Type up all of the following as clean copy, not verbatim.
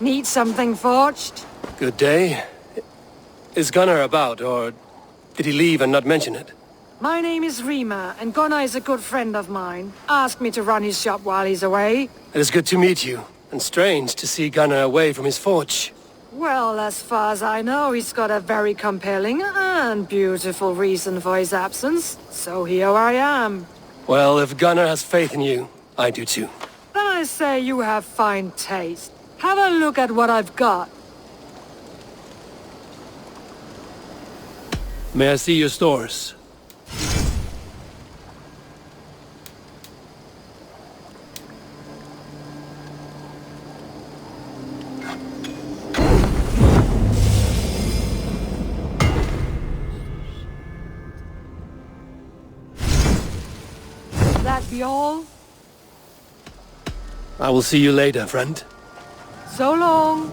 Need something forged? Good day. Is Gunnar about, or did he leave and not mention it? My name is Rima, and Gunnar is a good friend of mine. Asked me to run his shop while he's away. It is good to meet you, and strange to see Gunnar away from his forge. Well, as far as I know, he's got a very compelling and beautiful reason for his absence. So here I am. Well, if Gunnar has faith in you, I do too. Then I say you have fine taste. Have a look at what I've got. May I see your stores? That be all? I will see you later, friend. So long.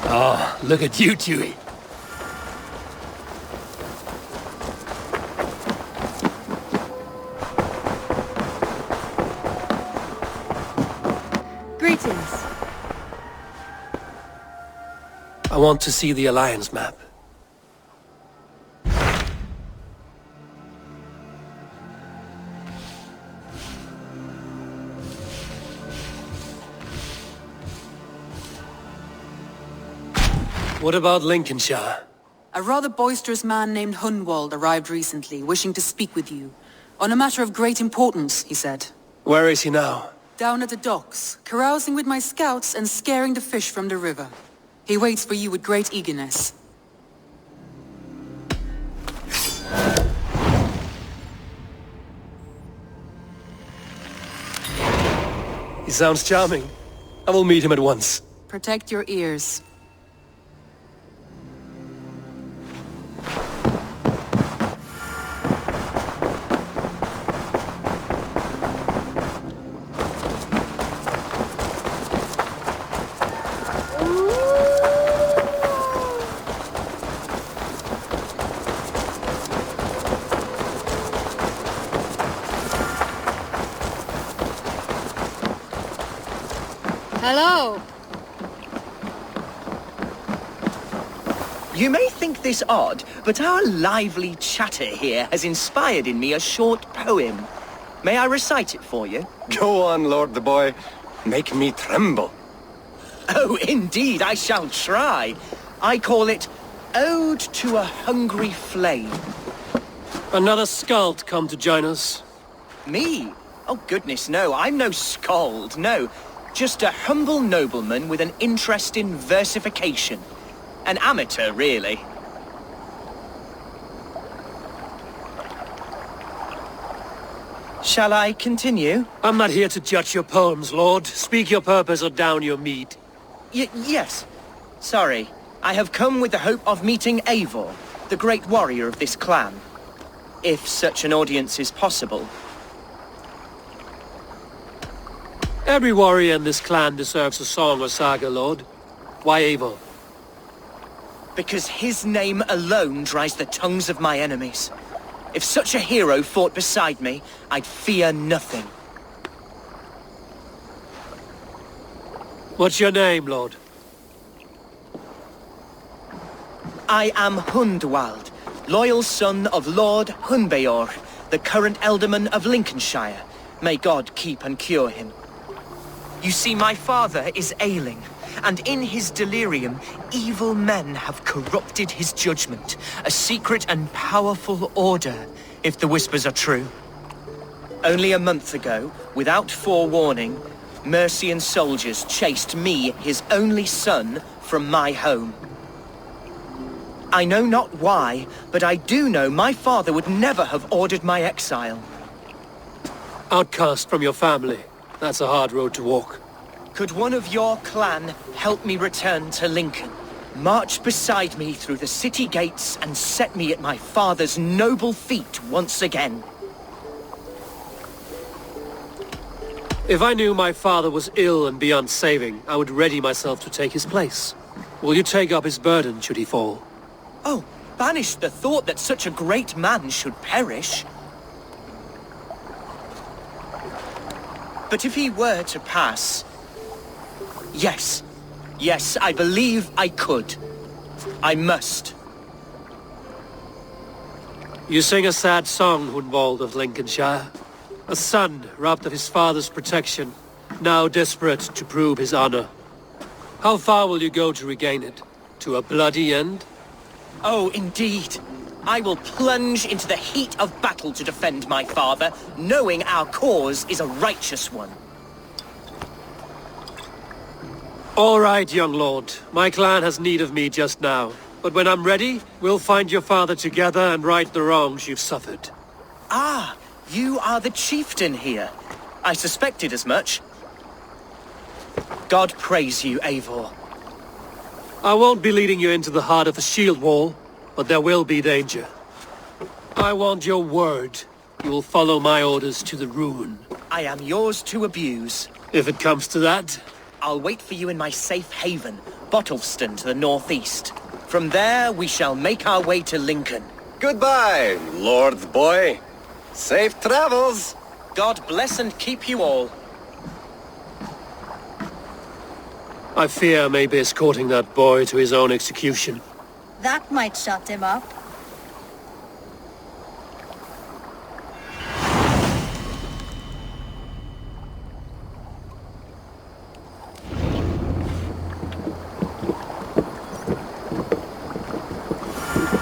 Oh, look at you, Dewey. Greetings. I want to see the Alliance map. What about Lincolnshire? A rather boisterous man named Hunwald arrived recently, wishing to speak with you. On a matter of great importance, he said. Where is he now? Down at the docks, carousing with my scouts and scaring the fish from the river. He waits for you with great eagerness. He sounds charming. I will meet him at once. Protect your ears. Hello. You may think this odd, but our lively chatter here has inspired in me a short poem. May I recite it for you? Go on, Lord the Boy. Make me tremble. Oh, indeed, I shall try. I call it Ode to a Hungry Flame. Another skald come to join us. Me? Oh, goodness, no. I'm no skald, no. Just a humble nobleman with an interest in versification. An amateur, really. Shall I continue? I'm not here to judge your poems, Lord. Speak your purpose or down your meat. Yes. Sorry. I have come with the hope of meeting Eivor, the great warrior of this clan. If such an audience is possible. Every warrior in this clan deserves a song or saga, Lord. Why Eivor? Because his name alone dries the tongues of my enemies. If such a hero fought beside me, I'd fear nothing. What's your name, Lord? I am Hundwald, loyal son of Lord Hunbeor, the current Ealdorman of Lincolnshire. May God keep and cure him. You see, my father is ailing, and in his delirium, evil men have corrupted his judgment. A secret and powerful order, if the whispers are true. Only a month ago, without forewarning, Mercian soldiers chased me, his only son, from my home. I know not why, but I do know my father would never have ordered my exile. Outcast from your family. That's a hard road to walk. Could one of your clan help me return to Lincoln? March beside me through the city gates and set me at my father's noble feet once again. If I knew my father was ill and beyond saving, I would ready myself to take his place. Will you take up his burden should he fall? Oh, banish the thought that such a great man should perish. But if he were to pass... Yes. Yes, I believe I could. I must. You sing a sad song, Hunwald of Lincolnshire. A son robbed of his father's protection, now desperate to prove his honor. How far will you go to regain it? To a bloody end? Oh, indeed. I will plunge into the heat of battle to defend my father, knowing our cause is a righteous one. All right, young lord. My clan has need of me just now. But when I'm ready, we'll find your father together and right the wrongs you've suffered. Ah, you are the chieftain here. I suspected as much. God praise you, Eivor. I won't be leading you into the heart of the shield wall, but there will be danger. I want your word. You will follow my orders to the ruin. I am yours to abuse. If it comes to that. I'll wait for you in my safe haven, Bottleston to the northeast. From there, we shall make our way to Lincoln. Goodbye, Lord boy. Safe travels. God bless and keep you all. I fear I may be escorting that boy to his own execution. That might shut him up.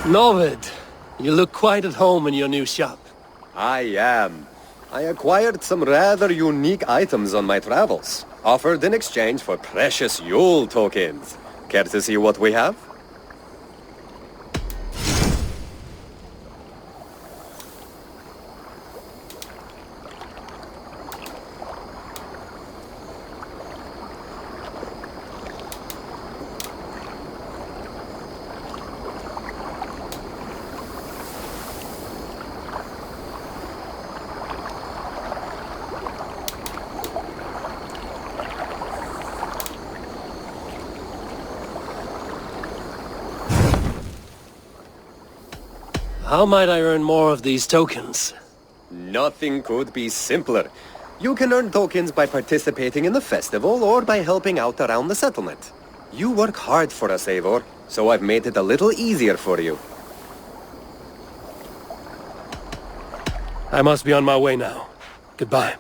Novid, you look quite at home in your new shop. I am. I acquired some rather unique items on my travels, offered in exchange for precious Yule tokens. Care to see what we have? How might I earn more of these tokens? Nothing could be simpler. You can earn tokens by participating in the festival or by helping out around the settlement. You work hard for us, Eivor, so I've made it a little easier for you. I must be on my way now. Goodbye.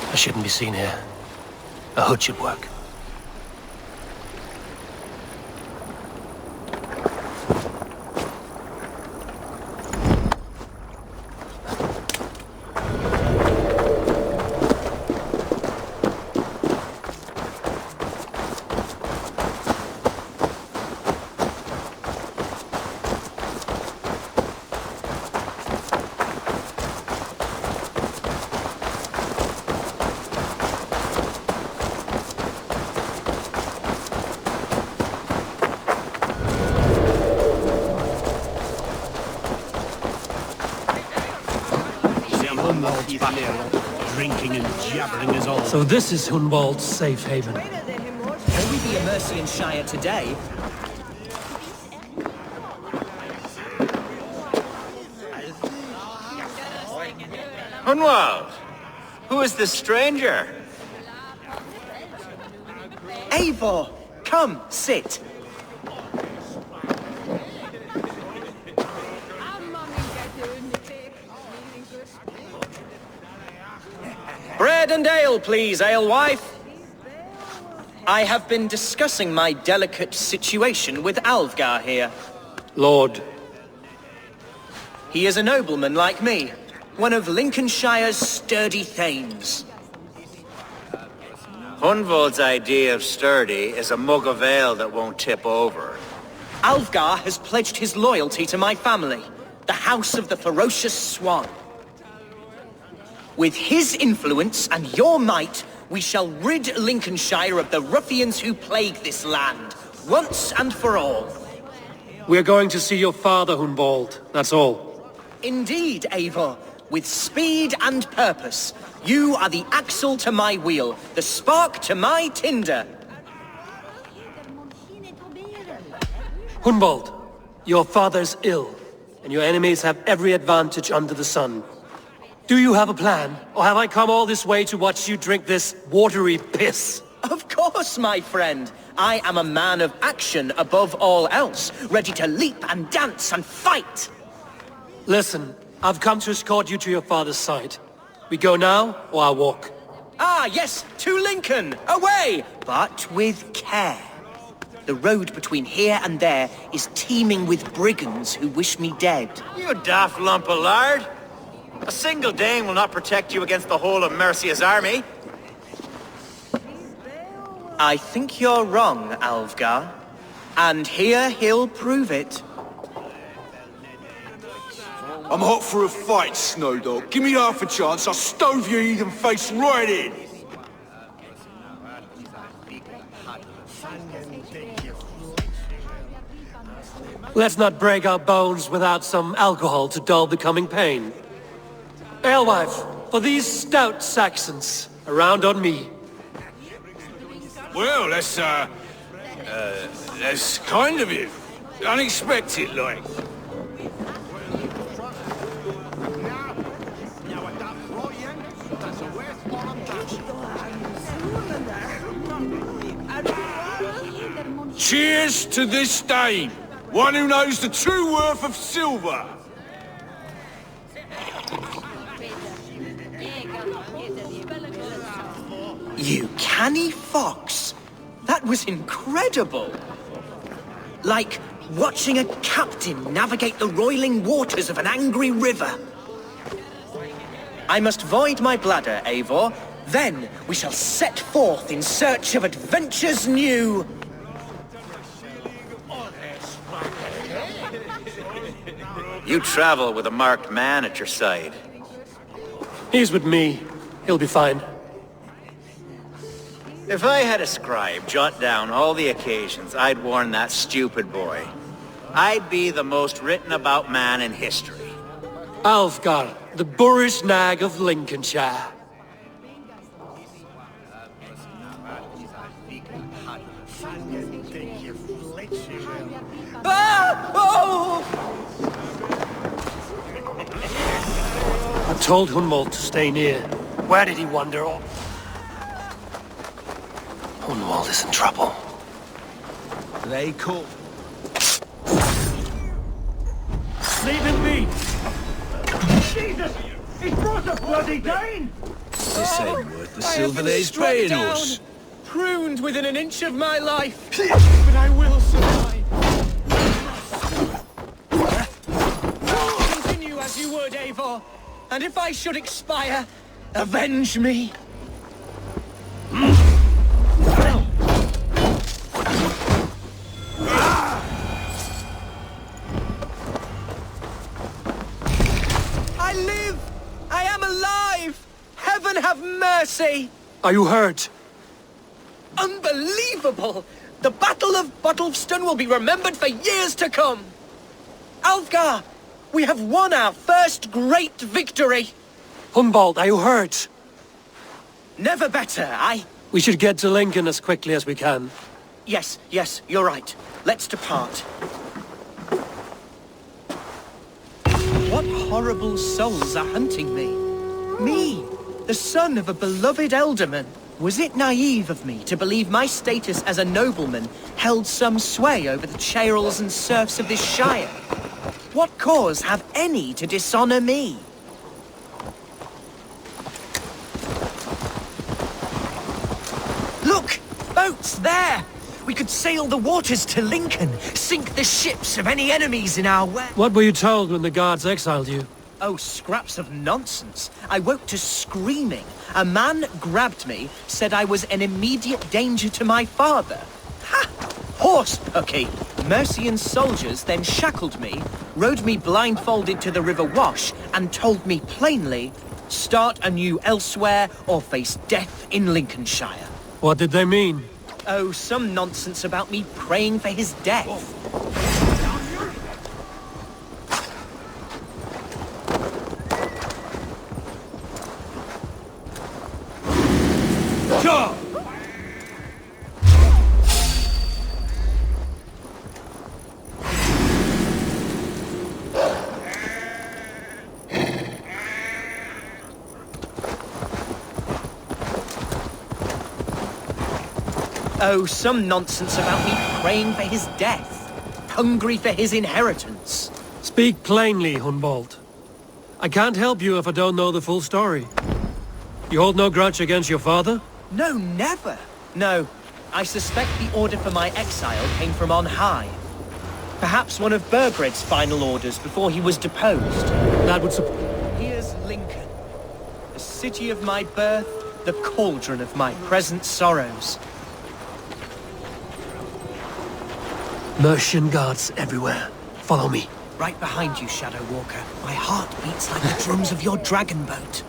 I shouldn't be seen here. A hood should work. Drinking and jabbering as all. So this is Hunwald's safe haven. Can we be a Mercianshire today? Hunwald! Who is this stranger? Eivor! Come, sit! Bread and ale, please, alewife. I have been discussing my delicate situation with Alfgar here. Lord. He is a nobleman like me, one of Lincolnshire's sturdy thanes. Hunwald's idea of sturdy is a mug of ale that won't tip over. Alfgar has pledged his loyalty to my family, the House of the Ferocious Swan. With his influence and your might, we shall rid Lincolnshire of the ruffians who plague this land, once and for all. We're going to see your father, Hunwald. That's all. Indeed, Eivor. With speed and purpose. You are the axle to my wheel, the spark to my tinder. Hunwald, your father's ill, and your enemies have every advantage under the sun. Do you have a plan, or have I come all this way to watch you drink this watery piss? Of course, my friend. I am a man of action above all else, ready to leap and dance and fight. Listen, I've come to escort you to your father's side. We go now, or I'll walk. Ah, yes, to Lincoln, away, but with care. The road between here and there is teeming with brigands who wish me dead. You daft lump of lard! A single Dane will not protect you against the whole of Mercia's army. I think you're wrong, Alfgar. And here he'll prove it. I'm hot for a fight, Snowdog. Give me half a chance, I'll stove your heathen face right in. Let's not break our bones without some alcohol to dull the coming pain. Alewife, for these stout Saxons, around on me. Well, that's kind of you. Unexpected, like. Cheers to this Dane, one who knows the true worth of silver. You canny fox! That was incredible! Like watching a captain navigate the roiling waters of an angry river. I must void my bladder, Eivor. Then we shall set forth in search of adventures new. You travel with a marked man at your side. He's with me. He'll be fine. If I had a scribe jot down all the occasions I'd warn that stupid boy, I'd be the most written about man in history. Alfgar, the boorish nag of Lincolnshire. Ah! Oh! I told Hunwald to stay near. Where did he wander off? Hunwald is in trouble. They call. Leave him be! Jesus! He's brought a bloody Dane! This ain't worth the silver that he's paying us. Pruned within an inch of my life. But I will survive. Continue as you would, Eivor. And if I should expire, avenge me. I live! I am alive! Heaven have mercy! Are you hurt? Unbelievable! The Battle of Bottleston will be remembered for years to come! Alfgar! We have won our first great victory! Hunwald, are you hurt? Never better, We should get to Lincoln as quickly as we can. Yes, you're right. Let's depart. What horrible souls are hunting me? Me, the son of a beloved elderman. Was it naive of me to believe my status as a nobleman held some sway over the churls and serfs of this shire? What cause have any to dishonor me? Look! Boats! It's there! We could sail the waters to Lincoln, sink the ships of any enemies in our way. What were you told when the guards exiled you? Oh, scraps of nonsense. I woke to screaming. A man grabbed me, said I was an immediate danger to my father. Ha! Horse-pucky! Mercian soldiers then shackled me, rode me blindfolded to the River Wash, and told me plainly, start anew elsewhere or face death in Lincolnshire. What did they mean? Oh, some nonsense about me praying for his death. Oh, some nonsense about me praying for his death. Hungry for his inheritance. Speak plainly, Hunwald. I can't help you if I don't know the full story. You hold no grudge against your father? No, never. No, I suspect the order for my exile came from on high. Perhaps one of Burgred's final orders before he was deposed. That would Here's Lincoln. The city of my birth, the cauldron of my present sorrows. Mercian guards everywhere. Follow me. Right behind you, Shadow Walker. My heart beats like the drums of your dragon boat.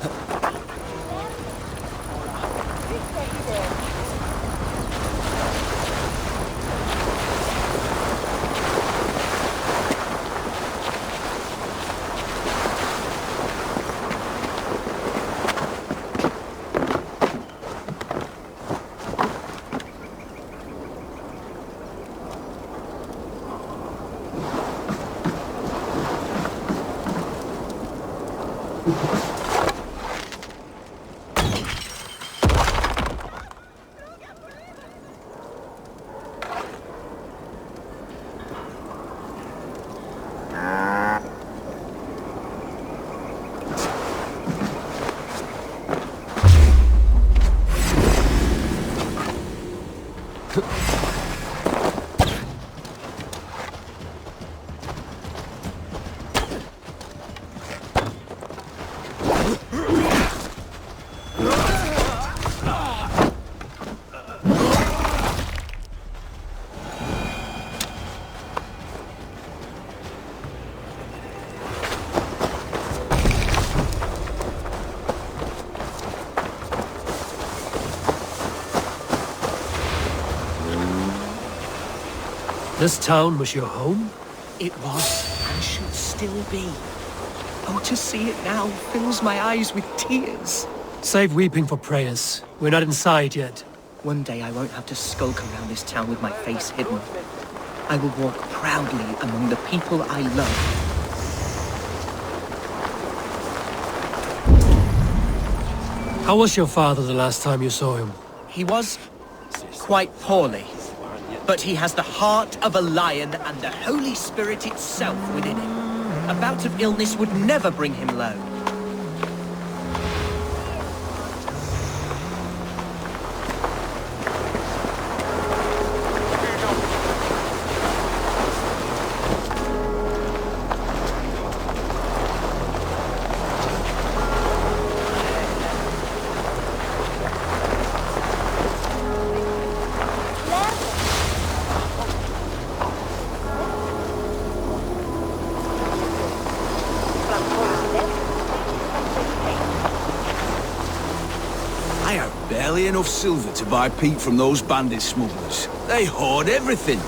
This town was your home? It was, and should still be. Oh, to see it now fills my eyes with tears. Save weeping for prayers. We're not inside yet. One day I won't have to skulk around this town with my face hidden. I will walk proudly among the people I love. How was your father the last time you saw him? He was quite poorly. But he has the heart of a lion and the Holy Spirit itself within him. A bout of illness would never bring him low. Enough silver to buy peat from those bandit smugglers. They hoard everything.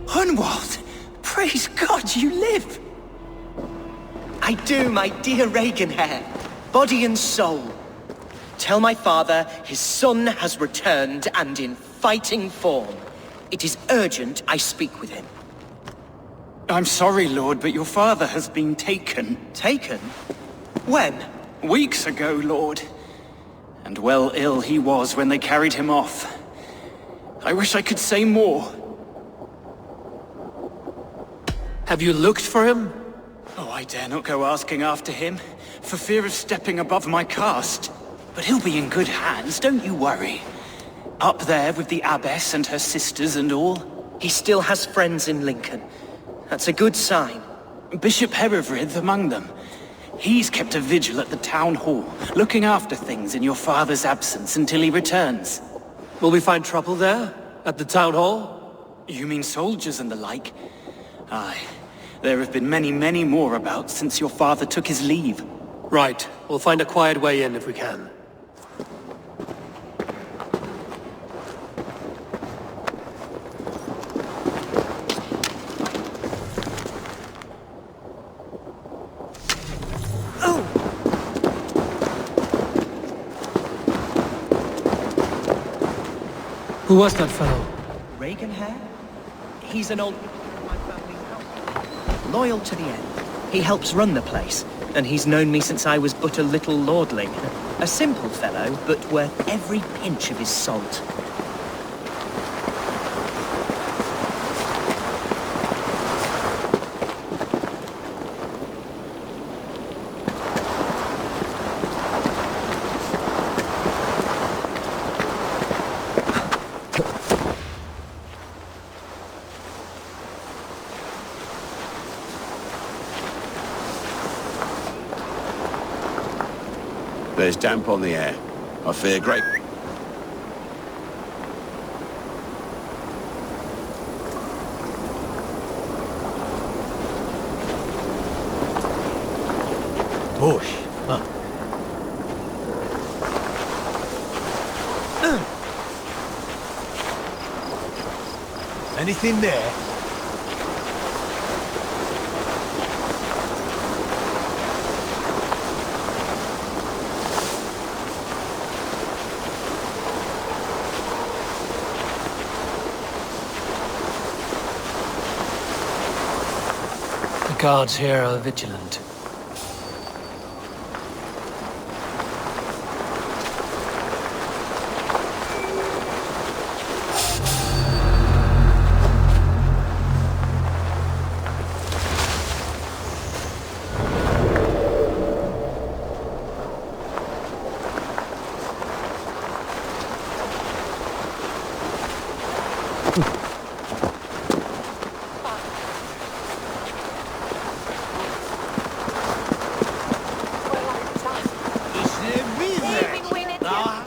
Hunwald! Praise God you live! I do, my dear Regenhair. Body and soul. Tell my father his son has returned and in fighting form. It is urgent I speak with him. I'm sorry, Lord, but your father has been taken. Taken? When? Weeks ago, Lord. And well ill he was when they carried him off. I wish I could say more. Have you looked for him? Oh, I dare not go asking after him, for fear of stepping above my caste. But he'll be in good hands, don't you worry. Up there with the abbess and her sisters and all. He still has friends in Lincoln. That's a good sign. Bishop Herewrith among them. He's kept a vigil at the town hall, looking after things in your father's absence until he returns. Will we find trouble there? At the town hall? You mean soldiers and the like? Aye. There have been many, many more about since your father took his leave. Right. We'll find a quiet way in if we can. Who was that fellow? Reagan Hare? He's an old member of my family house. Loyal to the end. He helps run the place, and he's known me since I was but a little lordling. A simple fellow, but worth every pinch of his salt. There's damp on the air. I fear great... Bush. Huh. Anything there? The guards here are vigilant.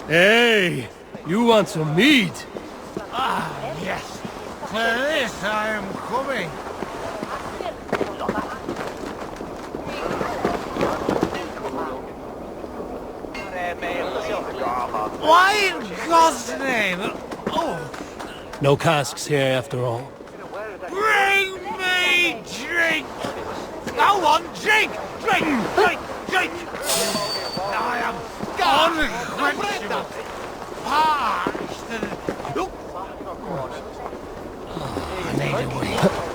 Hey, you want some meat? Ah, yes. To this I am coming. Why in God's name? Oh, No casks here after all. bring me drink! Go on, drink! Drink! Drink! Drink! I am unquenchable, parched and... Look! I need a wee.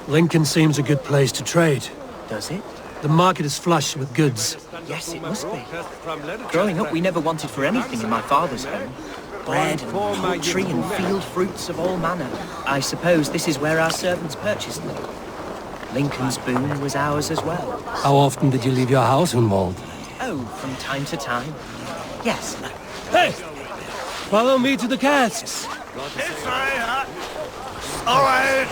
Lincoln seems a good place to trade. Does it? The market is flush with goods. Yes, it must be. Growing up, we never wanted for anything in my father's home. Bread and poultry and field fruits of all manner. I suppose this is where our servants purchased them. Lincoln's boon was ours as well. How often did you leave your house, Hunwald? Oh, from time to time. Yes. Hey! Follow me to the casks! It's right, all right.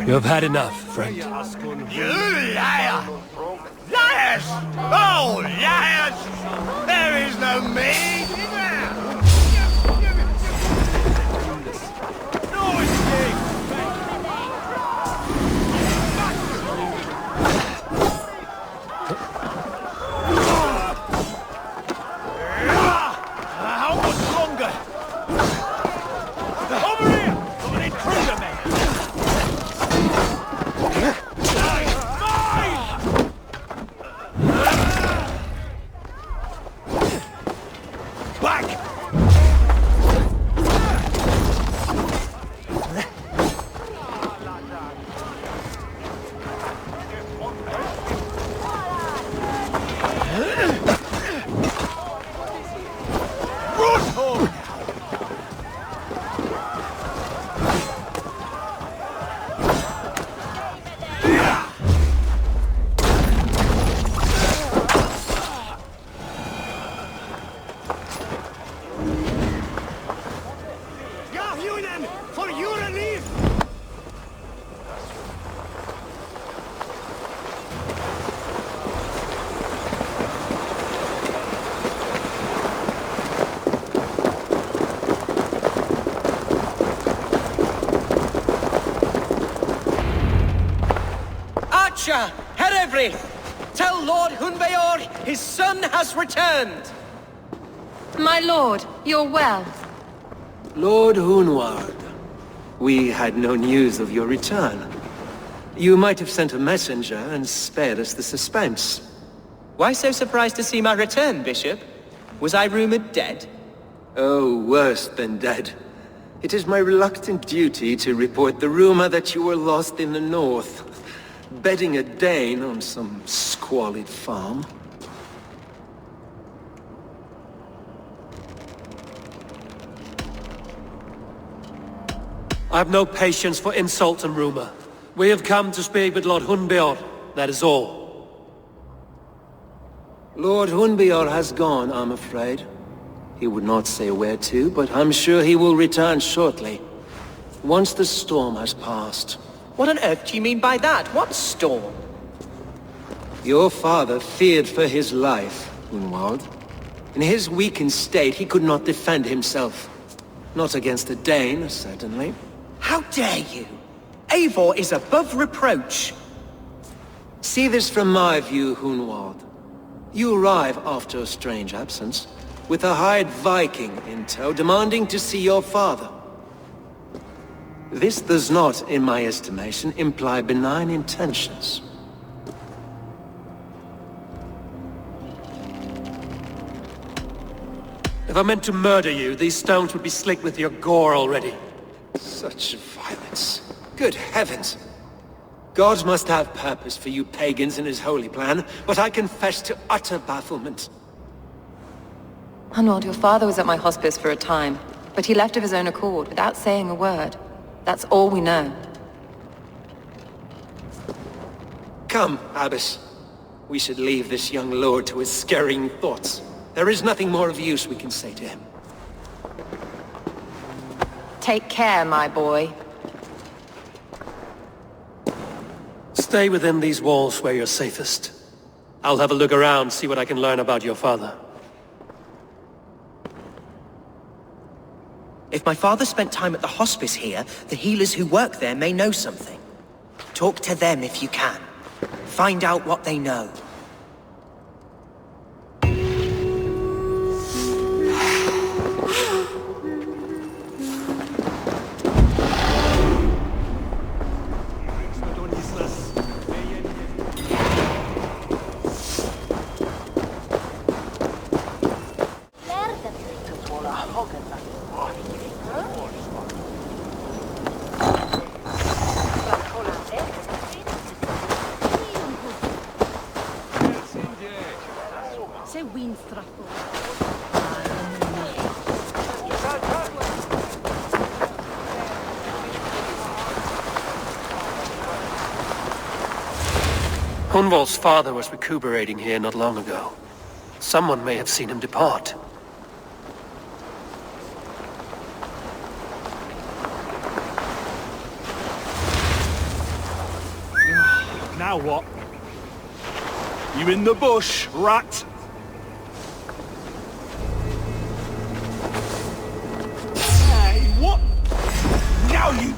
You have had enough, friend. You liar! Liars! Oh, liars! There is no meat! No escape! Archer, Herevri! Tell Lord Hunbeor his son has returned! My lord, you're well. Lord Hunward, we had no news of your return. You might have sent a messenger and spared us the suspense. Why so surprised to see my return, Bishop? Was I rumored dead? Oh, worse than dead. It is my reluctant duty to report the rumor that you were lost in the north, bedding a Dane on some squalid farm. I have no patience for insult and rumor. We have come to speak with Lord Hunbeor, that is all. Lord Hunbeor has gone, I'm afraid. He would not say where to, but I'm sure he will return shortly. Once the storm has passed. What on earth do you mean by that? What storm? Your father feared for his life, Hunwald. In his weakened state, he could not defend himself. Not against a Dane, certainly. How dare you? Eivor is above reproach. See this from my view, Hunwald. You arrive after a strange absence, with a hired Viking in tow, demanding to see your father. This does not, in my estimation, imply benign intentions. If I meant to murder you, these stones would be slick with your gore already. Such violence. Good heavens! God must have purpose for you pagans in his holy plan, but I confess to utter bafflement. Hunwald, your father was at my hospice for a time, but he left of his own accord, without saying a word. That's all we know. Come, Abbess. We should leave this young lord to his scurrying thoughts. There is nothing more of use we can say to him. Take care, my boy. Stay within these walls where you're safest. I'll have a look around, see what I can learn about your father. If my father spent time at the hospice here, the healers who work there may know something. Talk to them if you can. Find out what they know. Hunwald's father was recuperating here not long ago. Someone may have seen him depart. Now what? You in the bush, rat? Hey, what? Now you...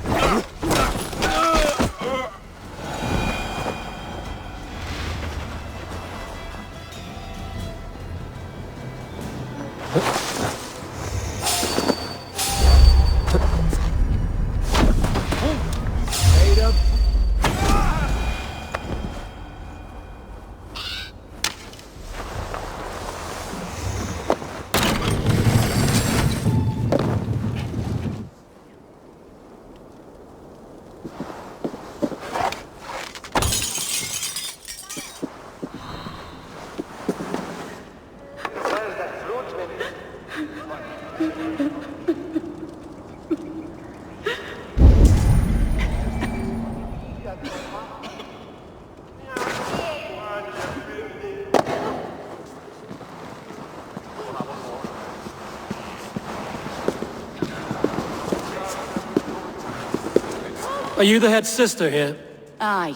Are you the head sister here? Aye.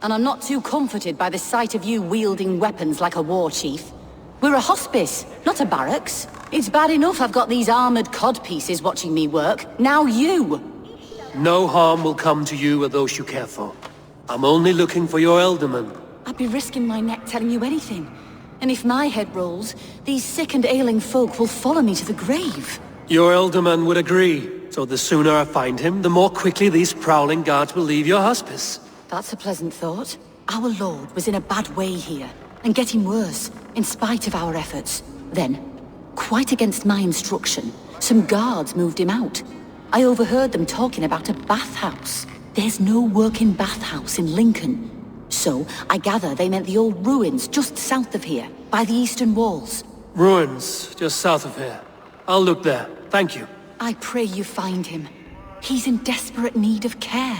And I'm not too comforted by the sight of you wielding weapons like a war chief. We're a hospice, not a barracks. It's bad enough I've got these armored codpieces watching me work. Now you! No harm will come to you or those you care for. I'm only looking for your Elderman. I'd be risking my neck telling you anything. And if my head rolls, these sick and ailing folk will follow me to the grave. Your Elderman would agree. So the sooner I find him, the more quickly these prowling guards will leave your hospice. That's a pleasant thought. Our lord was in a bad way here, and getting worse, in spite of our efforts. Then, quite against my instruction, some guards moved him out. I overheard them talking about a bathhouse. There's no working bathhouse in Lincoln. So, I gather they meant the old ruins just south of here, by the eastern walls. Ruins, just south of here. I'll look there. Thank you. I pray you find him. He's in desperate need of care.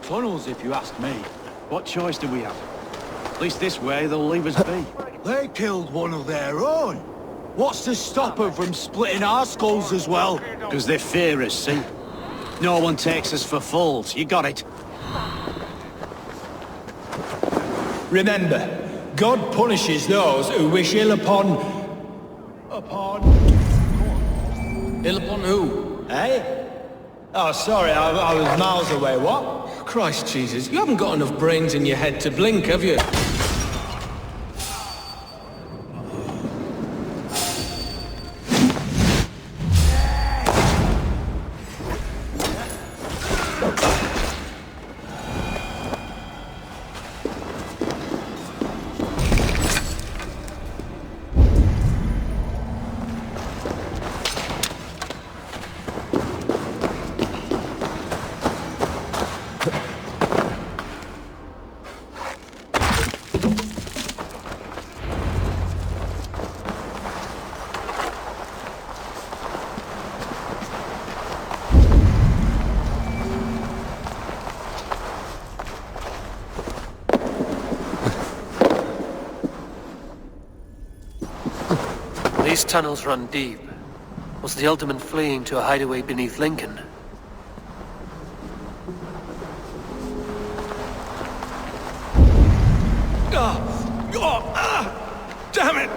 Tunnels, if you ask me. What choice do we have? At least this way they'll leave us be. They killed one of their own. What's to stop them from splitting our skulls as well? Because they fear us, see? No one takes us for fools. You got it. Remember, God punishes those who wish ill upon... Ill upon who? Eh? Oh, sorry, I was miles away. What? Christ Jesus, you haven't got enough brains in your head to blink, have you? These tunnels run deep. Was the Elderman fleeing to a hideaway beneath Lincoln? Damn it!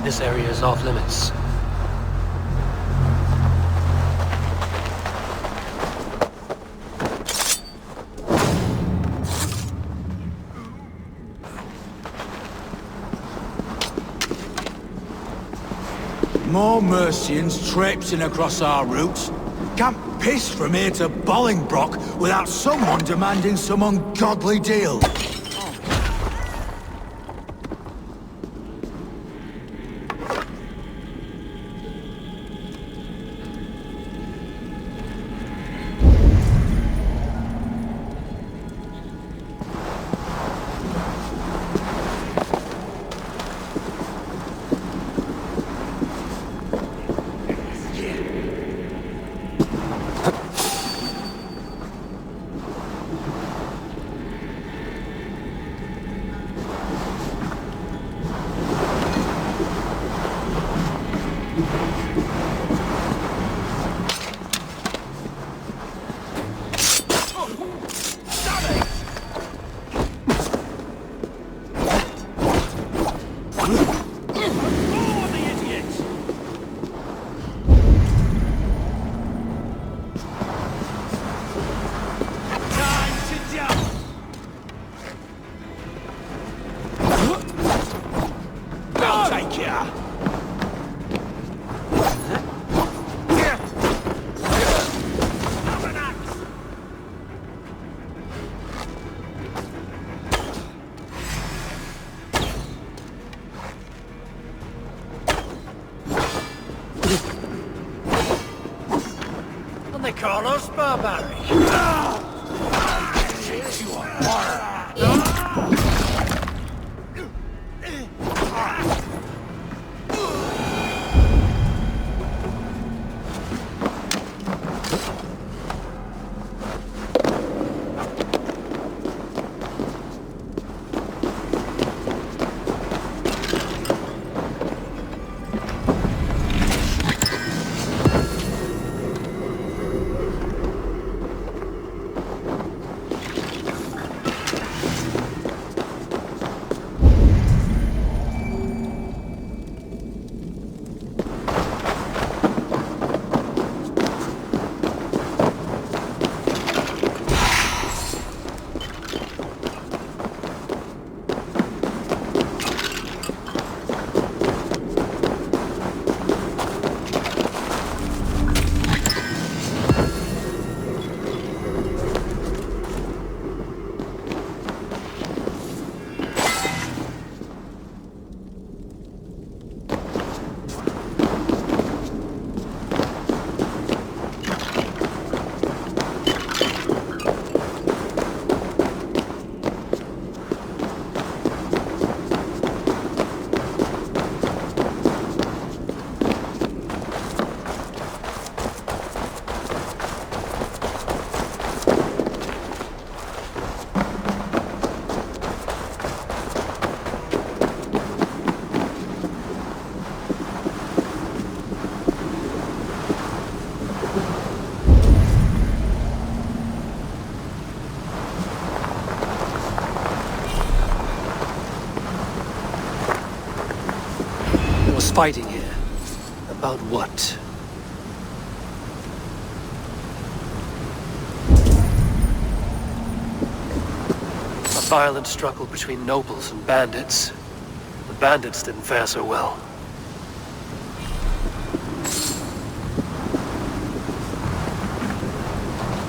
This area is off limits. More Mercians traipsing across our routes. Can't piss from here to Bolingbroke without someone demanding some ungodly deal. They call us barbaric. You are Fighting here. About what? A violent struggle between nobles and bandits. The bandits didn't fare so well.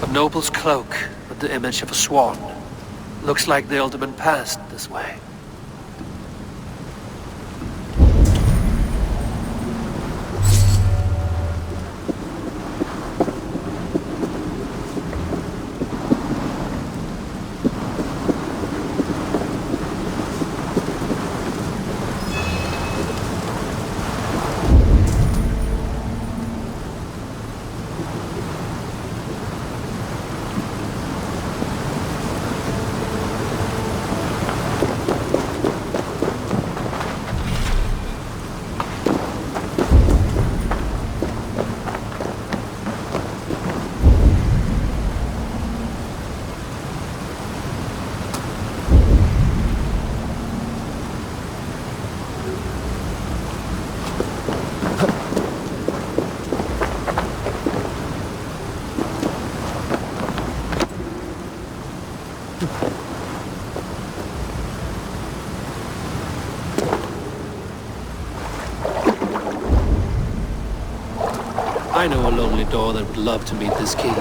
A noble's cloak with the image of a swan. Looks like the alderman passed this way. I know a lonely door that would love to meet this king.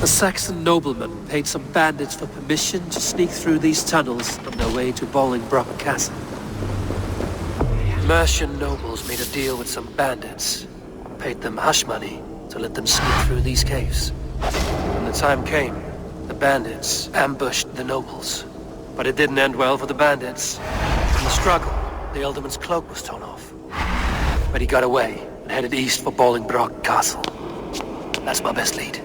A Saxon nobleman paid some bandits for permission to sneak through these tunnels on their way to Bolingbroke Castle. Mercian nobles made a deal with some bandits, paid them hush money to let them sneak through these caves. When the time came, the bandits ambushed the nobles. But it didn't end well for the bandits. In the struggle, the Ealdorman's cloak was torn off. But he got away and headed east for Bolingbroke Castle. That's my best lead.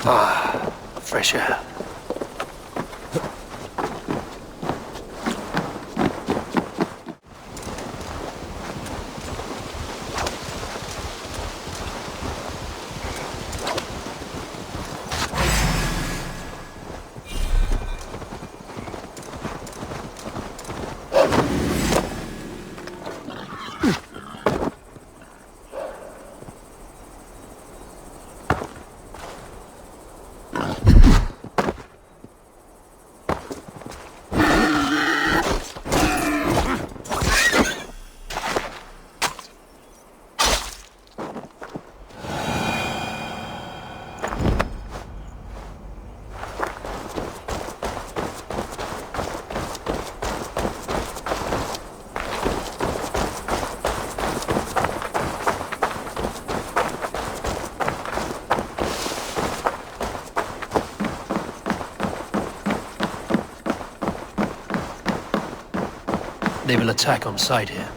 Ah, fresh air. They will attack on sight here.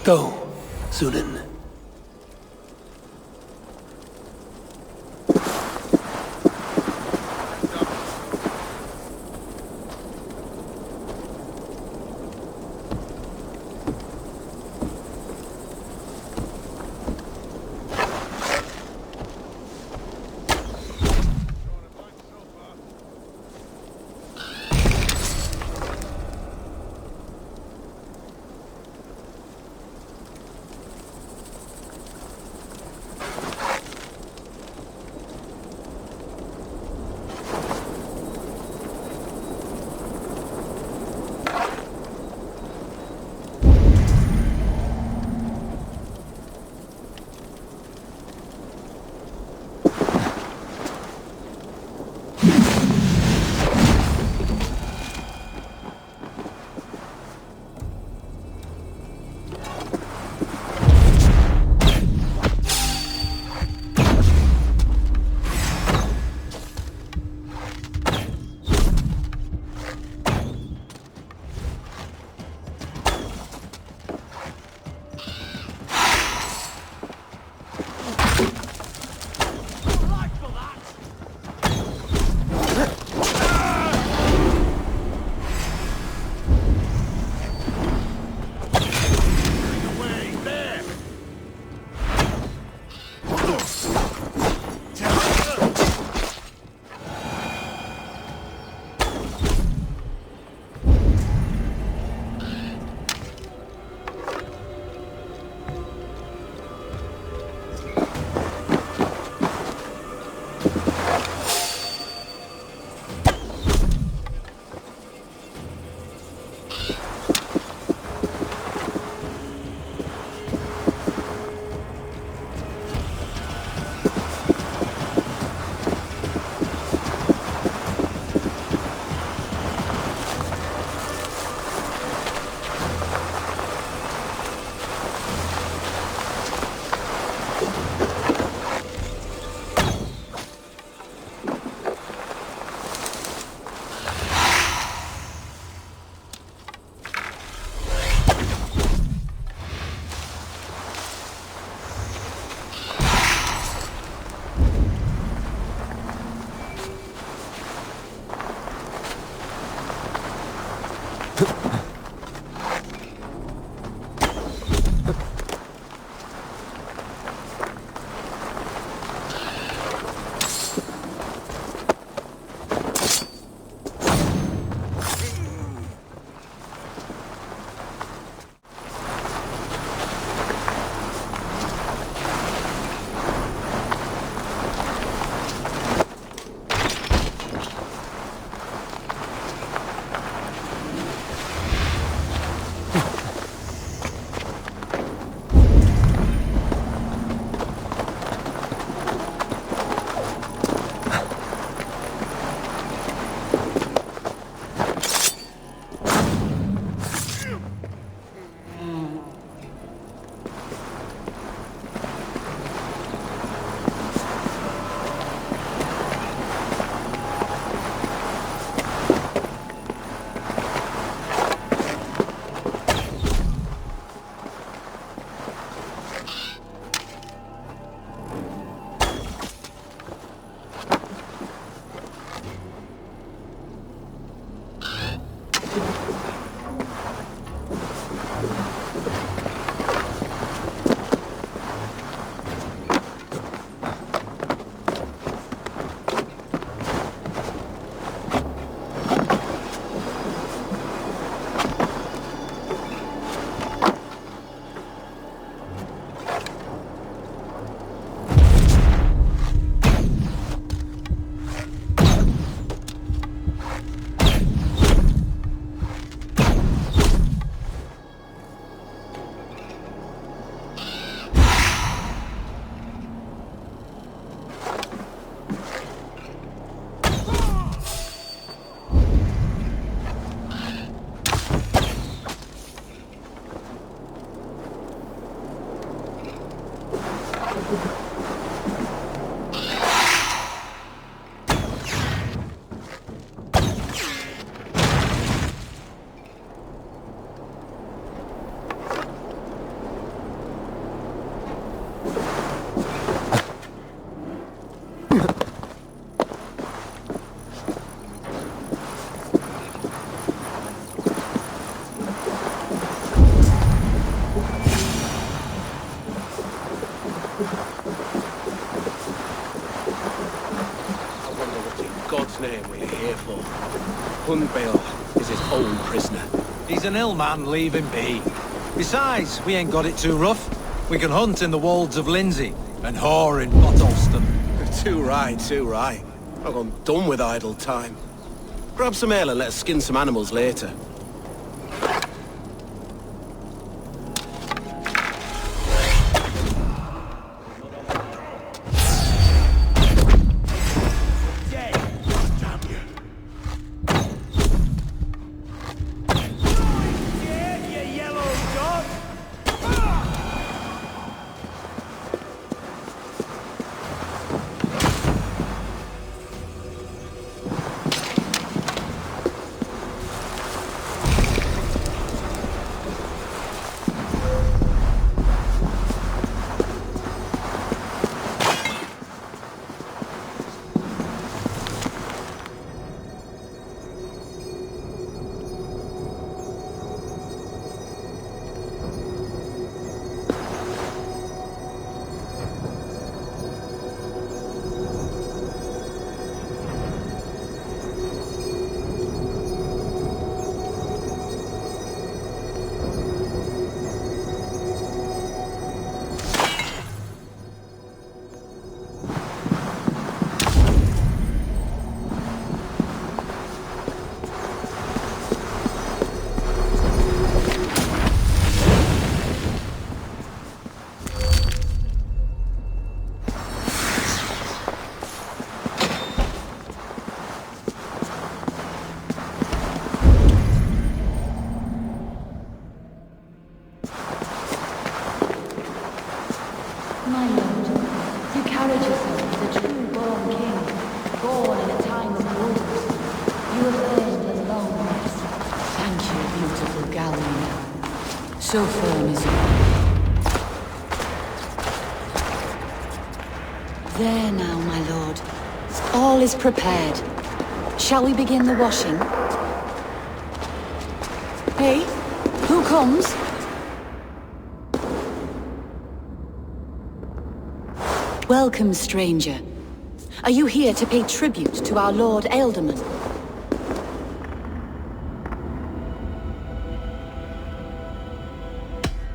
go, Sunan. God's name we're here for? Hundbeor is his own prisoner. He's an ill man, leave him be. Besides, we ain't got it too rough. We can hunt in the wolds of Lindsay, and whore in Bottleston. Too right, too right. I've gone done with idle time. Grab some ale and let us skin some animals later. My lord, you carried yourself as a true-born king, born in a time of wars. You have earned a long rest. Thank you, beautiful Galleon. So firm is it. There now, my lord. All is prepared. Shall we begin the washing? Hey, who comes? Welcome, stranger. Are you here to pay tribute to our Lord Ealdorman?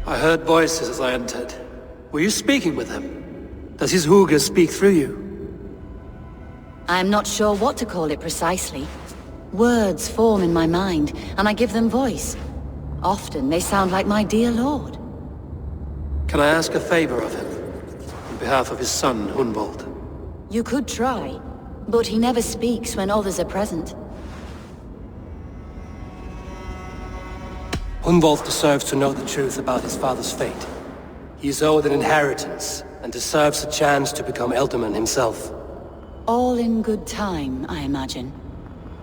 I heard voices as I entered. Were you speaking with him? Does his hooga speak through you? I'm not sure what to call it precisely. Words form in my mind, and I give them voice. Often they sound like my dear lord. Can I ask a favor of him? On behalf of his son, Hunwald. You could try, but he never speaks when others are present. Hunwald deserves to know the truth about his father's fate. He is owed an inheritance, and deserves a chance to become Ealdorman himself. All in good time, I imagine.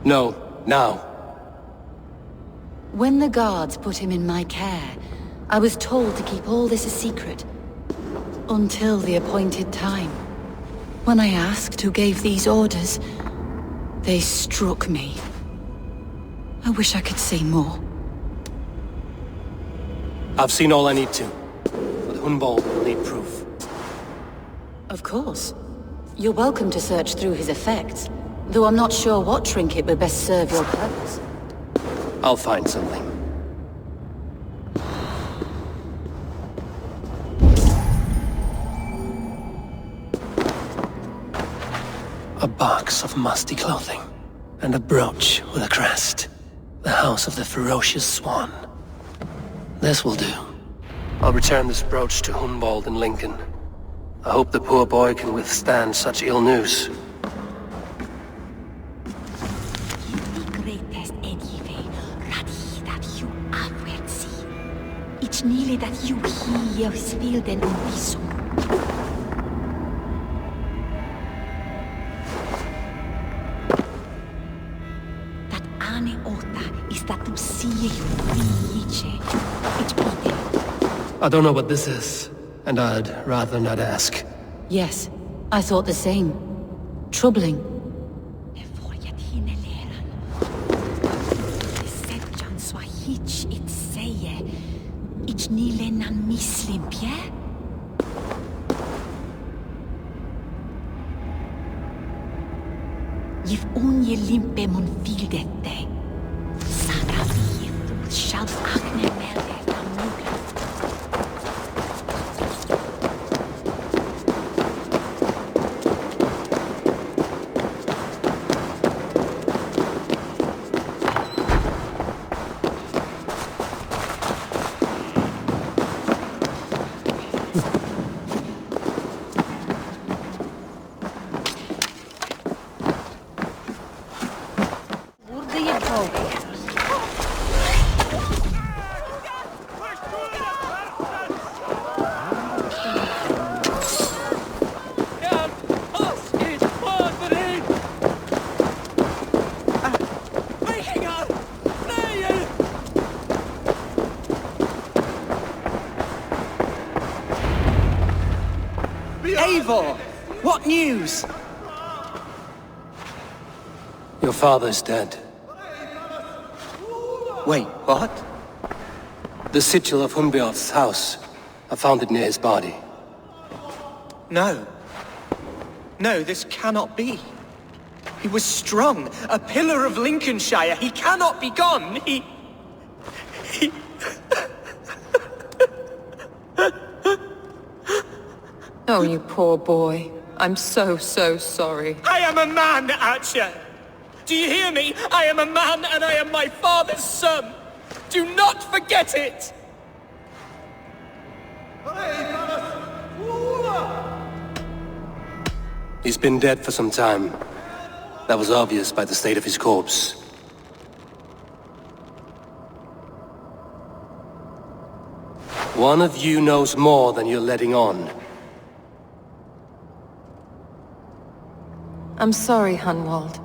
No, now. When the guards put him in my care, I was told to keep all this a secret. Until the appointed time. When I asked who gave these orders, they struck me. I wish I could say more. I've seen all I need to, but Hunwald will need proof. Of course. You're welcome to search through his effects, though I'm not sure what trinket would best serve your purpose. I'll find something. A box of musty clothing, and a brooch with a crest. The House of the Ferocious Swan. This will do. I'll return this brooch to Hunwald in Lincoln. I hope the poor boy can withstand such ill news. Ich nile dat you hier speel den umbiso. Dat ane ota is dat du see you viiche. It's Peter. I don't know what this is, and I'd rather not ask. Yes, I thought the same. Troubling. Nile nan mislim, Pierre? Yif unje limpe mun fildette. Sagavi, shall agne melde kamuga. Eivor! What news? Your father's dead. Wait, what? The sigil of Hunbeorth's house. I found it near his body. No. No, this cannot be. He was strong, a pillar of Lincolnshire. He cannot be gone. He... Oh, you poor boy. I'm so sorry. I am a man, Archer! Do you hear me? I am a man and I am my father's son! Do not forget it! He's been dead for some time. That was obvious by the state of his corpse. One of you knows more than you're letting on. I'm sorry, Hunwald.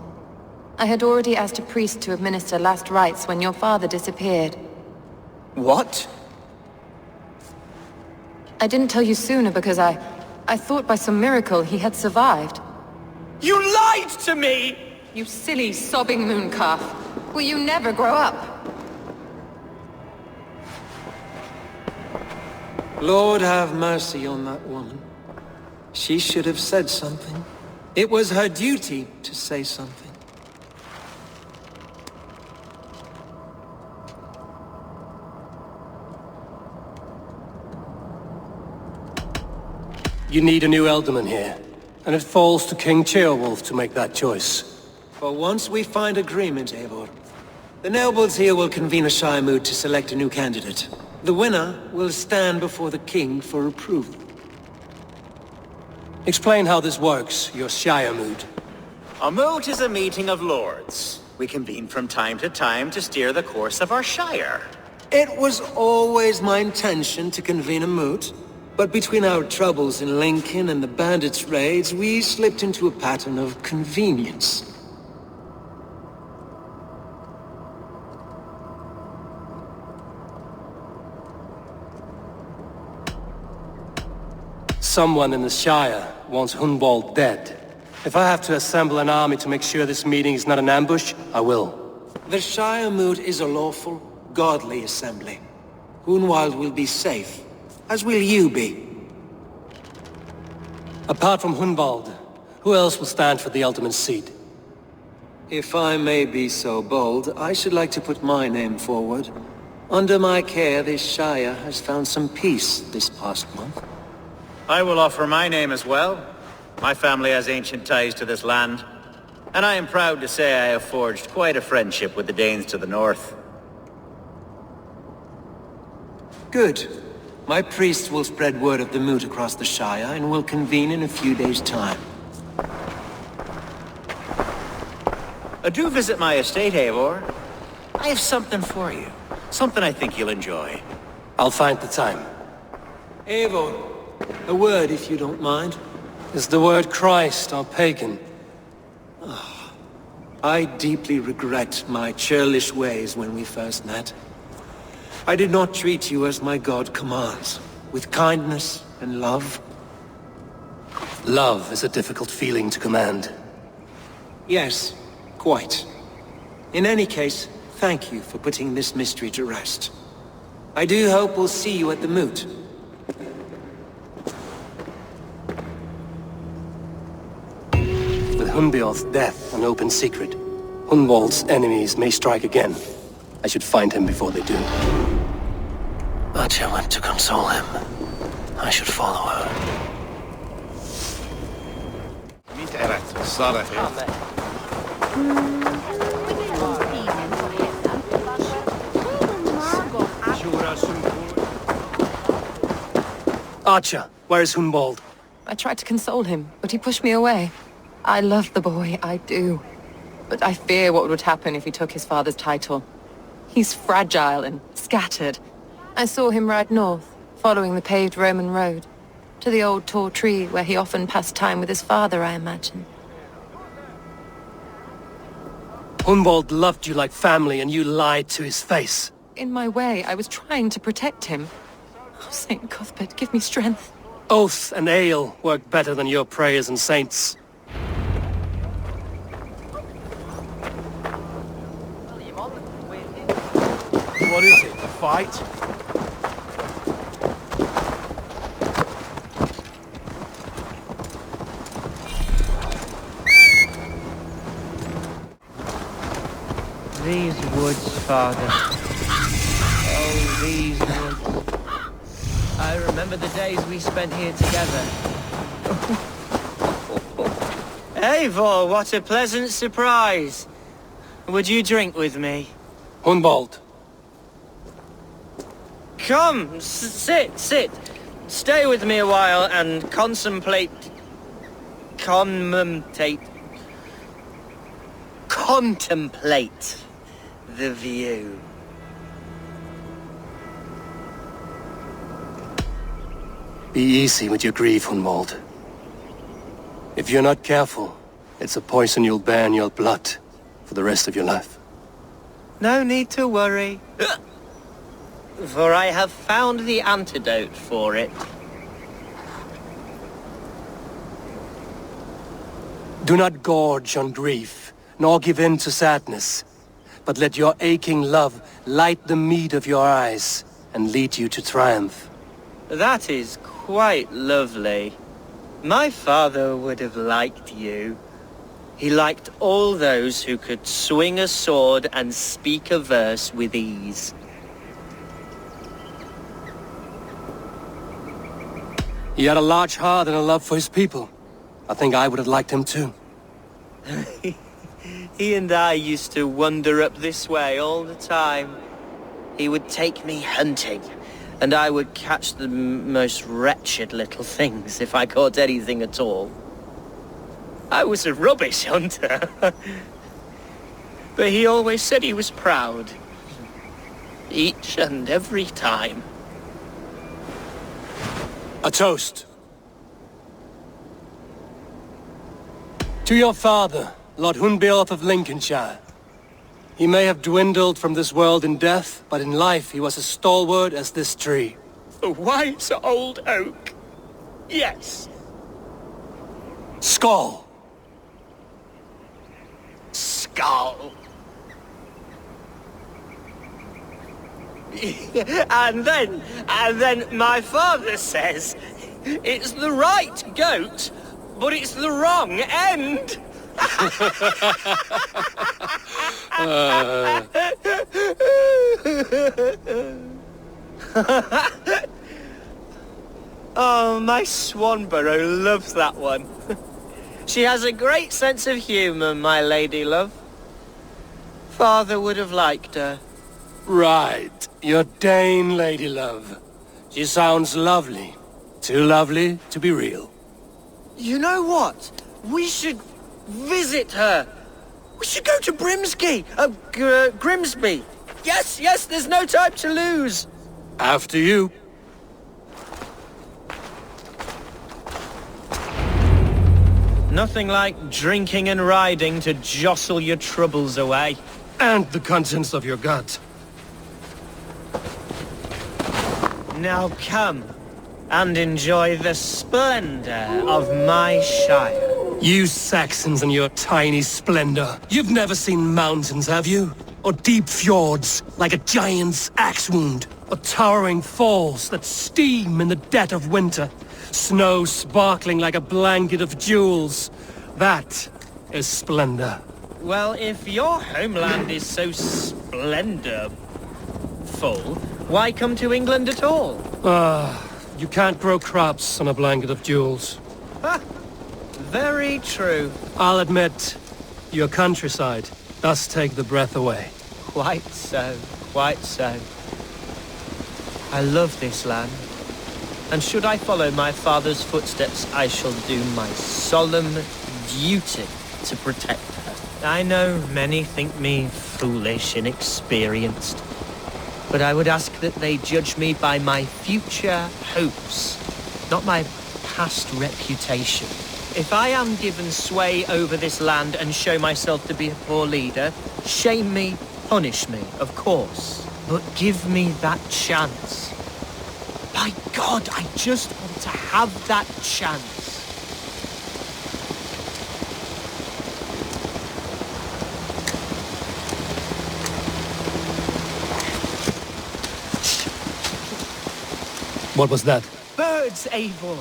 I had already asked a priest to administer last rites when your father disappeared. What? I didn't tell you sooner because I thought by some miracle he had survived. You lied to me! You silly, sobbing mooncalf. Will you never grow up? Lord have mercy on that woman. She should have said something. It was her duty to say something. You need a new Elderman here, and it falls to King Ceolwulf to make that choice. But once we find agreement, Eivor, the nobles here will convene a Shire moot to select a new candidate. The winner will stand before the king for approval. Explain how this works, your Shire moot. A moot is a meeting of lords. We convene from time to time to steer the course of our Shire. It was always my intention to convene a moot, but between our troubles in Lincoln and the bandits' raids, we slipped into a pattern of convenience. Someone in the Shire wants Hunwald dead. If I have to assemble an army to make sure this meeting is not an ambush, I will. The Shire moot is a lawful, godly assembly. Hunwald will be safe, as will you be. Apart from Hunwald, who else will stand for the ultimate seat? If I may be so bold, I should like to put my name forward. Under my care, this Shire has found some peace this past month. I will offer my name as well. My family has ancient ties to this land, and I am proud to say I have forged quite a friendship with the Danes to the north. Good. My priest will spread word of the moot across the Shire, and will convene in a few days' time. Do visit my estate, Eivor. I have something for you. Something I think you'll enjoy. I'll find the time. Eivor, a word if you don't mind. Is the word Christ or pagan? I deeply regret my churlish ways when we first met. I did not treat you as my God commands, with kindness and love. Love is a difficult feeling to command. Yes, quite. In any case, thank you for putting this mystery to rest. I do hope we'll see you at the moot. With Hunbeorth's death an open secret. Hunwald's enemies may strike again. I should find him before they do. Archer went to console him. I should follow her. Niet erg, sorry. Archer, where is Hunwald? I tried to console him, but he pushed me away. I love the boy, I do. But I fear what would happen if he took his father's title. He's fragile and scattered. I saw him ride north, following the paved Roman road. To the old tall tree where he often passed time with his father, I imagine. Hunwald loved you like family and you lied to his face. In my way, I was trying to protect him. Oh, Saint Cuthbert, give me strength. Oath and ale work better than your prayers and saints. What is it, a fight? These woods, Father. Oh, these woods. I remember the days we spent here together. Eivor, what a pleasant surprise. Would you drink with me? Hunwald. Come, sit. Stay with me a while and contemplate the view. Be easy with your grief, Hunwald. If you're not careful, it's a poison you'll bear in your blood for the rest of your life. No need to worry. For I have found the antidote for it. Do not gorge on grief, nor give in to sadness, but let your aching love light the mead of your eyes and lead you to triumph. That is quite lovely. My father would have liked you. He liked all those who could swing a sword and speak a verse with ease. He had a large heart and a love for his people. I think I would have liked him too. He and I used to wander up this way all the time. He would take me hunting, and I would catch the most wretched little things if I caught anything at all. I was a rubbish hunter. But he always said he was proud. Each and every time. A toast. To your father, Lord Hunbeorth of Lincolnshire. He may have dwindled from this world in death, but in life he was as stalwart as this tree. A wise old oak. Yes. Skull. Skull. And then my father says, it's the right goat, but it's the wrong end. Oh, my Swanborough loves that one. She has a great sense of humour, my lady love. Father would have liked her. Right, your Dane lady love. She sounds lovely. Too lovely to be real. You know what? We should visit her. We should go to Grimsby. Yes, there's no time to lose. After you. Nothing like drinking and riding to jostle your troubles away. And the contents of your gut. Now come and enjoy the splendor of my shire. You Saxons and your tiny splendor. You've never seen mountains, have you? Or deep fjords, like a giant's axe wound? Or towering falls that steam in the dead of winter? Snow sparkling like a blanket of jewels? That is splendor. Well, if your homeland is so splendor-full, why come to England at all? You can't grow crops on a blanket of jewels. Ha! Very true. I'll admit, your countryside does take the breath away. Quite so, quite so. I love this land. And should I follow my father's footsteps, I shall do my solemn duty to protect her. I know many think me foolish, inexperienced, but I would ask that they judge me by my future hopes, not my past reputation. If I am given sway over this land and show myself to be a poor leader, shame me, punish me, of course, but give me that chance. By God, I just want to have that chance. What was that? Birds, Eivor.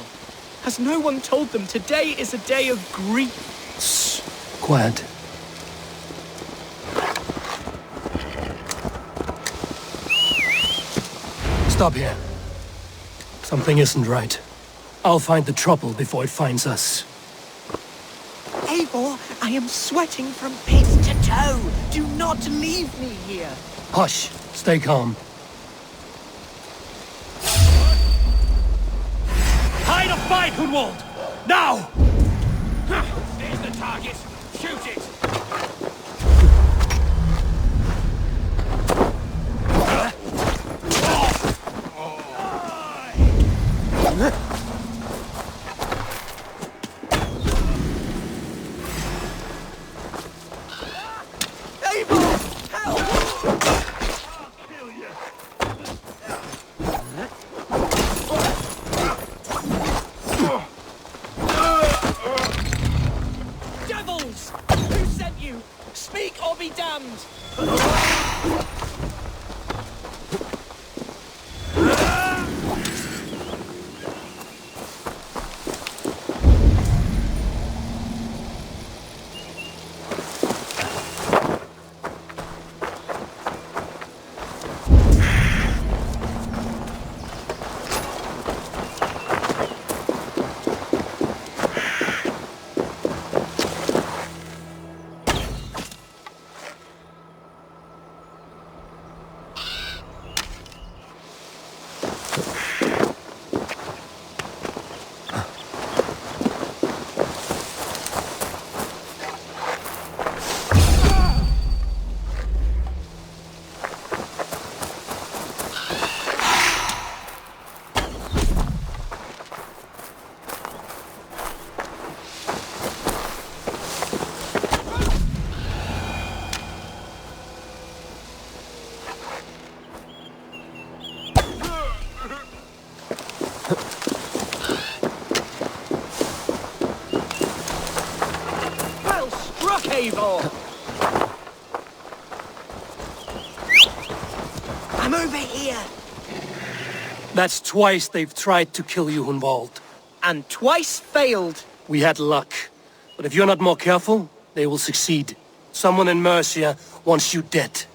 Has no one told them today is a day of grief? Shh. Quiet. Stop here. Something isn't right. I'll find the trouble before it finds us. Eivor, I am sweating from head to toe. Do not leave me here. Hush. Stay calm. Hide a fight, Hunwald! Now! There's the target. Shoot it! Devils! Who sent you? Speak or be damned! Well struck, Eivor! I'm over here. That's twice they've tried to kill you, Hunwald. And twice failed. We had luck. But if you're not more careful, they will succeed. Someone in Mercia wants you dead.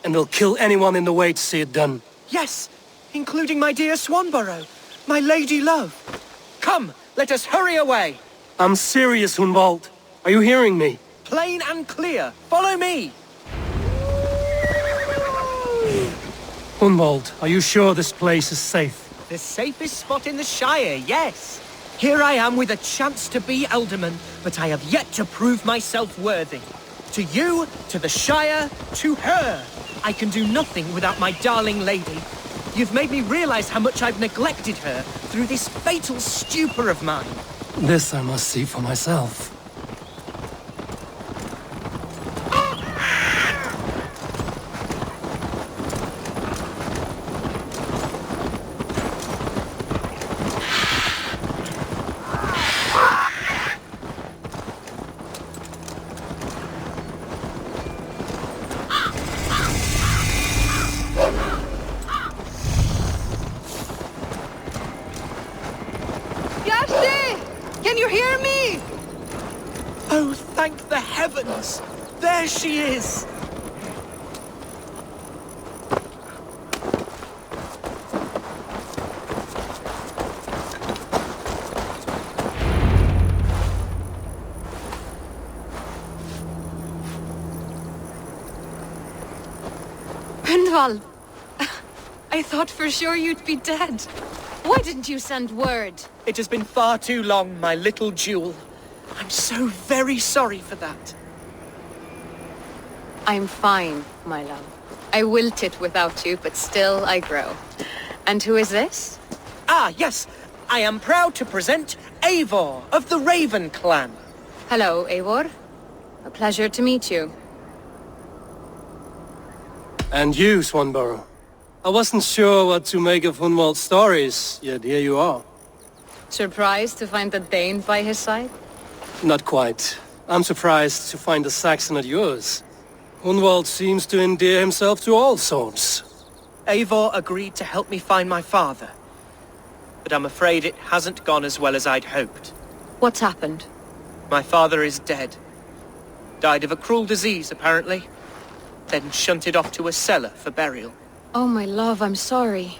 And they'll kill anyone in the way to see it done. Yes, including my dear Swanborough, my lady love. Come, let us hurry away. I'm serious, Hunwald. Are you hearing me? Plain and clear. Follow me. Hunwald, are you sure this place is safe? The safest spot in the Shire, yes. Here I am with a chance to be Alderman, but I have yet to prove myself worthy. To you, to the Shire, to her. I can do nothing without my darling lady. You've made me realize how much I've neglected her through this fatal stupor of mine. This I must see for myself. Can you hear me? us! There she is! Hunwald! I thought for sure you'd be dead. Why didn't you send word? It has been far too long, my little jewel. I'm so very sorry for that. I'm fine, my love. I wilted without you, but still I grow. And who is this? Ah, yes. I am proud to present Eivor of the Raven clan. Hello, Eivor. A pleasure to meet you. And you, Swanborough. I wasn't sure what to make of Hunwald's stories, yet here you are. Surprised to find the Dane by his side? Not quite. I'm surprised to find a Saxon at yours. Hunwald seems to endear himself to all sorts. Eivor agreed to help me find my father. But I'm afraid it hasn't gone as well as I'd hoped. What's happened? My father is dead. Died of a cruel disease, apparently. Then shunted off to a cellar for burial. Oh, my love, I'm sorry.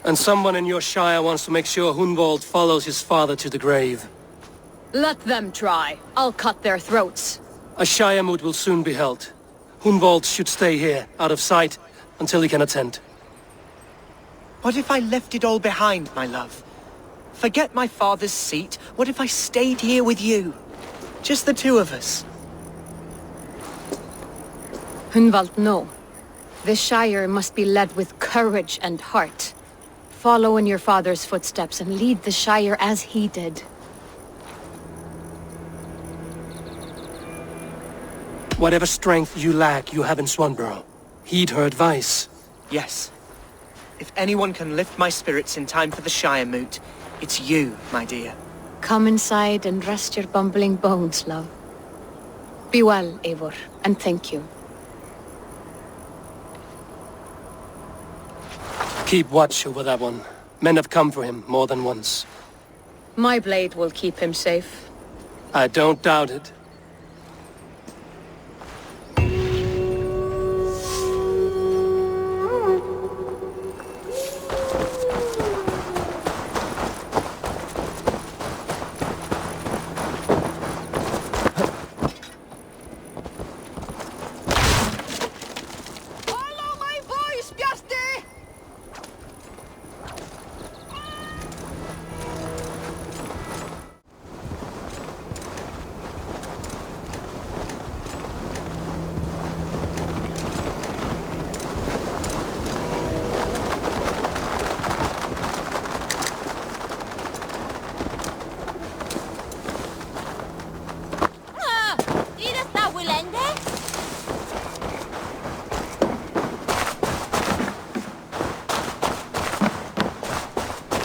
And someone in your shire wants to make sure Hunwald follows his father to the grave. Let them try. I'll cut their throats. A shire moot will soon be held. Hunwald should stay here, out of sight, until he can attend. What if I left it all behind, my love? Forget my father's seat. What if I stayed here with you? Just the two of us. Hunwald, no. The Shire must be led with courage and heart. Follow in your father's footsteps and lead the Shire as he did. Whatever strength you lack, you have in Swanborough. Heed her advice. Yes. If anyone can lift my spirits in time for the Shire moot, it's you, my dear. Come inside and rest your bumbling bones, love. Be well, Eivor, and thank you. Keep watch over that one. Men have come for him more than once. My blade will keep him safe. I don't doubt it.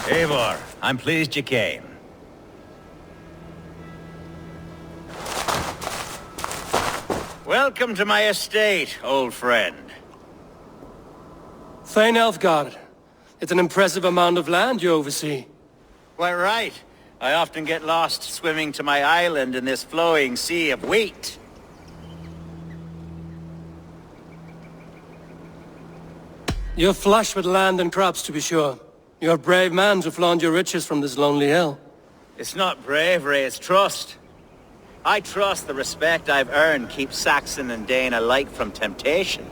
Eivor, I'm pleased you came. Welcome to my estate, old friend. Thane Elfgard. It's an impressive amount of land you oversee. Quite right. I often get lost swimming to my island in this flowing sea of wheat. You're flush with land and crops, to be sure. You're a brave man to flaunt your riches from this lonely hill. It's not bravery, it's trust. I trust the respect I've earned keeps Saxon and Dane alike from temptation.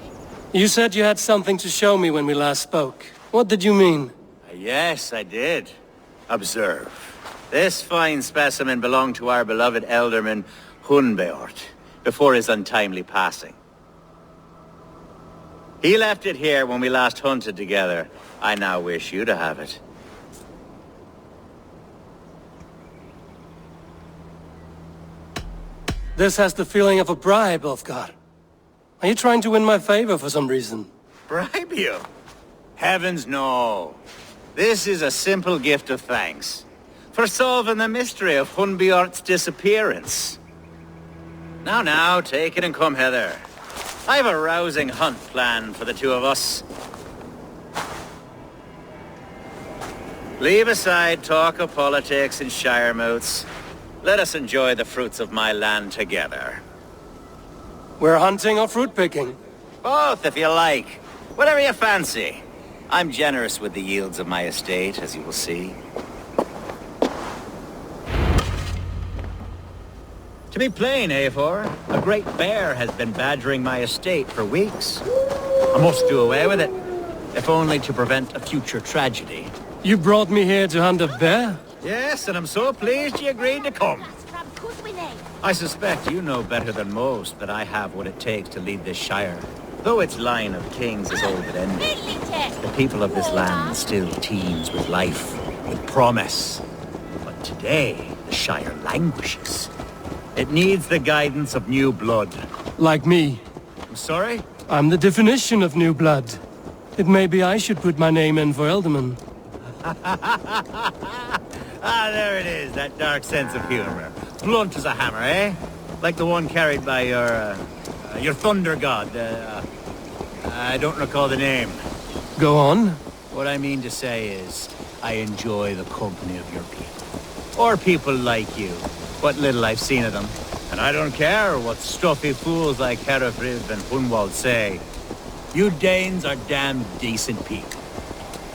You said you had something to show me when we last spoke. What did you mean? Yes, I did. Observe. This fine specimen belonged to our beloved elderman, Hunbeort, before his untimely passing. He left it here when we last hunted together. I now wish you to have it. This has the feeling of a bribe, Ulfgar. Are you trying to win my favor for some reason? Bribe you? Heavens no. This is a simple gift of thanks. For solving the mystery of Hunbeort's disappearance. Now, take it and come hither. I have a rousing hunt planned for the two of us. Leave aside talk of politics and shire moots. Let us enjoy the fruits of my land together. We're hunting or fruit picking? Both, if you like. Whatever you fancy. I'm generous with the yields of my estate, as you will see. To be plain, Eivor, a great bear has been badgering my estate for weeks. I must do away with it, if only to prevent a future tragedy. You brought me here to hunt a bear? Yes, and I'm so pleased you agreed to come. I suspect you know better than most that I have what it takes to lead this shire. Though its line of kings is old and ended, the people of this land still teems with life, with promise. But today, the shire languishes. It needs the guidance of new blood. Like me. I'm sorry? I'm the definition of new blood. It may be I should put my name in for Elderman. Ah, there it is, that dark sense of humor. Blunt as a hammer, eh? Like the one carried by your thunder god. I don't recall the name. Go on. What I mean to say is, I enjoy the company of your people. Or people like you. What little I've seen of them. And I don't care what stuffy fools like Herefrid and Hunwald say. You Danes are damn decent people.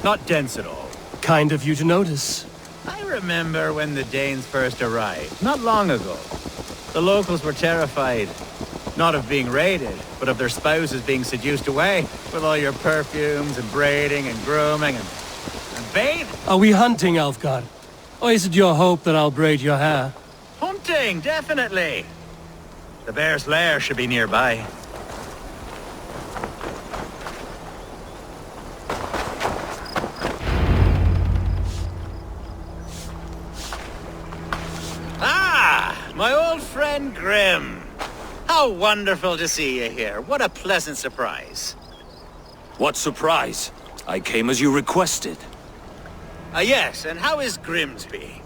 Not dense at all. Kind of you to notice. I remember when the Danes first arrived, not long ago. The locals were terrified. Not of being raided, but of their spouses being seduced away. With all your perfumes and braiding and grooming and bathing. Are we hunting, Alfgard? Or is it your hope that I'll braid your hair? Hunting, definitely. The bear's lair should be nearby. Ah, my old friend Grim. How wonderful to see you here. What a pleasant surprise. What surprise? I came as you requested. Yes, and how is Grimsby?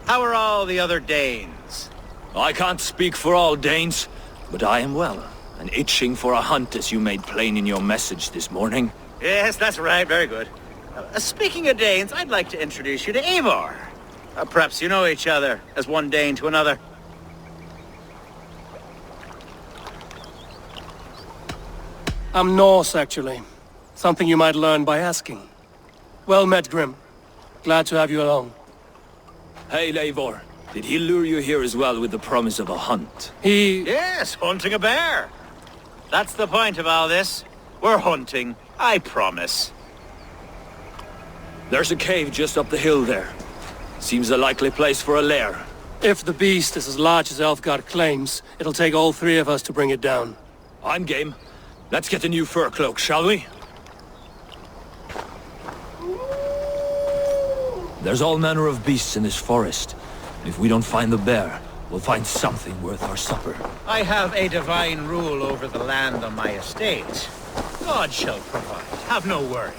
How are all the other Danes? I can't speak for all Danes, but I am well, and itching for a hunt as you made plain in your message this morning. Yes, that's right. Very good. Speaking of Danes, I'd like to introduce you to Eivor. Perhaps you know each other, as one Dane to another. I'm Norse, actually. Something you might learn by asking. Well met, Grim. Glad to have you along. Hey, Eivor. Did he lure you here as well with the promise of a hunt? Yes, hunting a bear. That's the point of all this. We're hunting, I promise. There's a cave just up the hill there. Seems a likely place for a lair. If the beast is as large as Elfgard claims, it'll take all three of us to bring it down. I'm game. Let's get a new fur cloak, shall we? There's all manner of beasts in this forest. If we don't find the bear, we'll find something worth our supper. I have a divine rule over the land on my estate. God shall provide. Have no worry.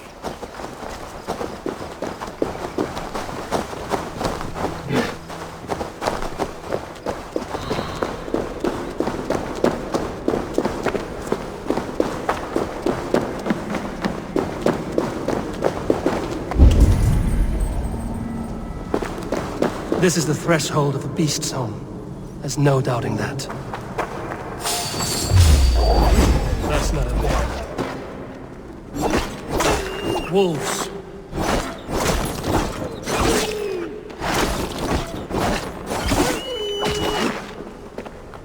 This is the threshold of the beast's home. There's no doubting that. That's not a bear. Wolves.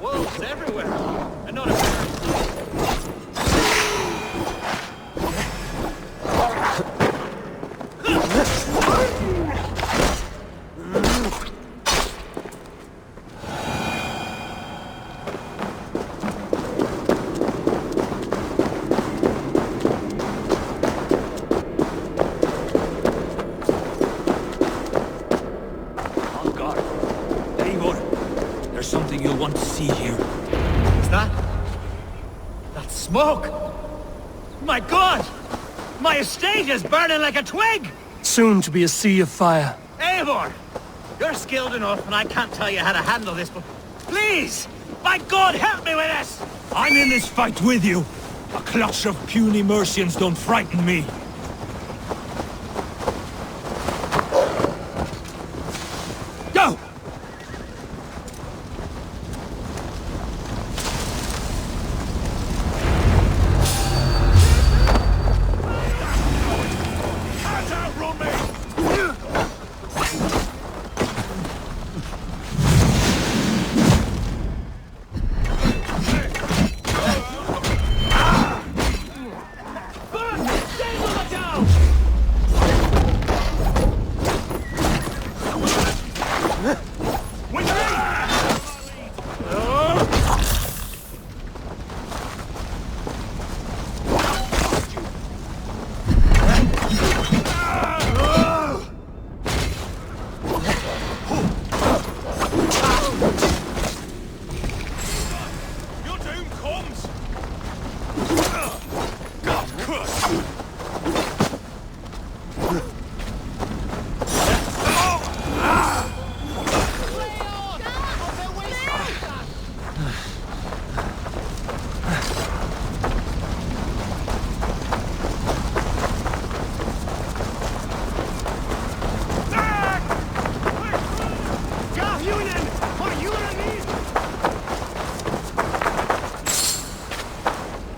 Wolves everywhere. And not a bear. Something you'll want to see here. Is that smoke? My God! My estate is burning like a twig! Soon to be a sea of fire. Eivor! You're skilled enough, and I can't tell you how to handle this, but please! By God, help me with this! I'm in this fight with you. A clutch of puny Mercians don't frighten me. Go!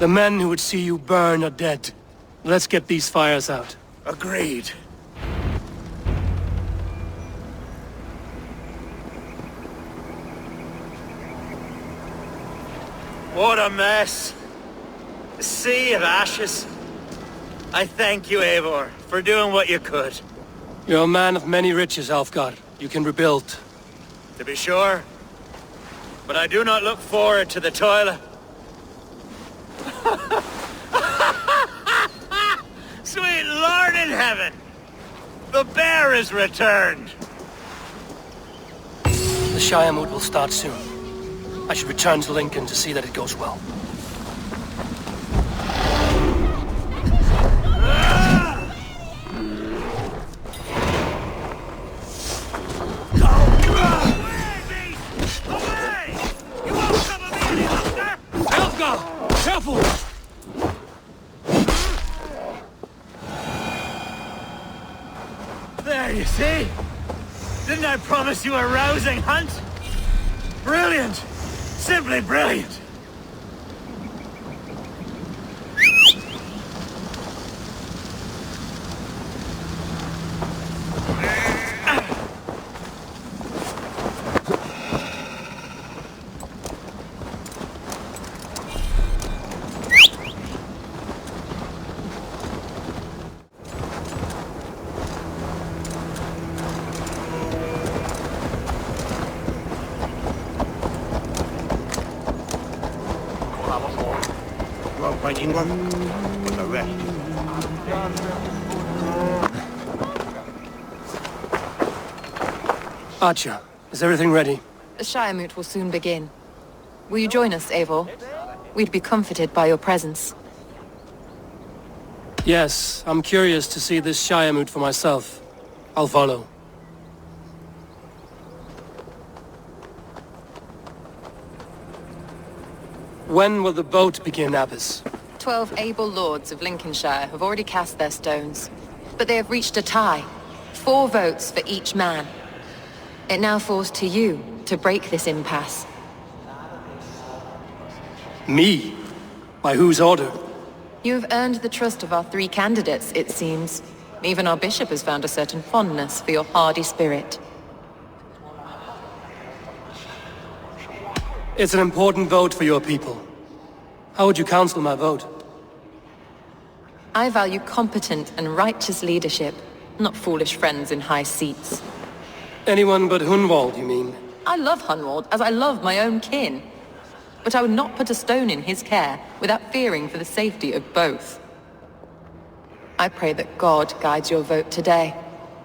The men who would see you burn are dead. Let's get these fires out. Agreed. What a mess. A sea of ashes. I thank you, Eivor, for doing what you could. You're a man of many riches, Alfgar. You can rebuild. To be sure. But I do not look forward to the toil. Sweet Lord in heaven! The bear is returned! The Shire mood will start soon. I should return to Lincoln to see that it goes well. Careful! There, you see? Didn't I promise you a rousing hunt? Brilliant! Simply brilliant! Archer, is everything ready? The Shire moot will soon begin. Will you join us, Eivor? We'd be comforted by your presence. Yes, I'm curious to see this Shire moot for myself. I'll follow. When will the vote begin, Abbess? 12 able lords of Lincolnshire have already cast their stones, but they have reached a tie. 4 votes for each man. It now falls to you to break this impasse. Me? By whose order? You have earned the trust of our 3 candidates, it seems. Even our bishop has found a certain fondness for your hardy spirit. It's an important vote for your people. How would you counsel my vote? I value competent and righteous leadership, not foolish friends in high seats. Anyone but Hunwald, you mean? I love Hunwald as I love my own kin. But I would not put a stone in his care without fearing for the safety of both. I pray that God guides your vote today,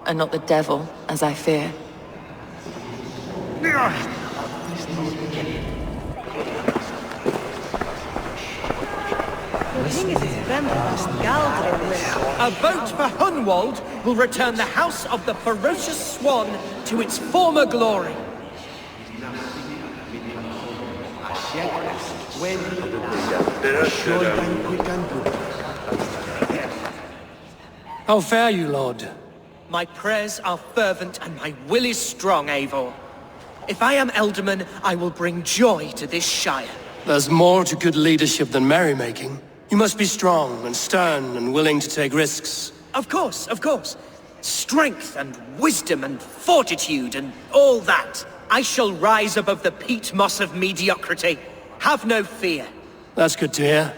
and not the devil, as I fear. A vote for Hunwald will return the House of the Ferocious Swan to its former glory. How fare you, Lord? My prayers are fervent and my will is strong, Eivor. If I am Elderman, I will bring joy to this Shire. There's more to good leadership than merrymaking. You must be strong and stern and willing to take risks. Of course, of course. Strength and wisdom and fortitude and all that. I shall rise above the peat moss of mediocrity. Have no fear. That's good to hear.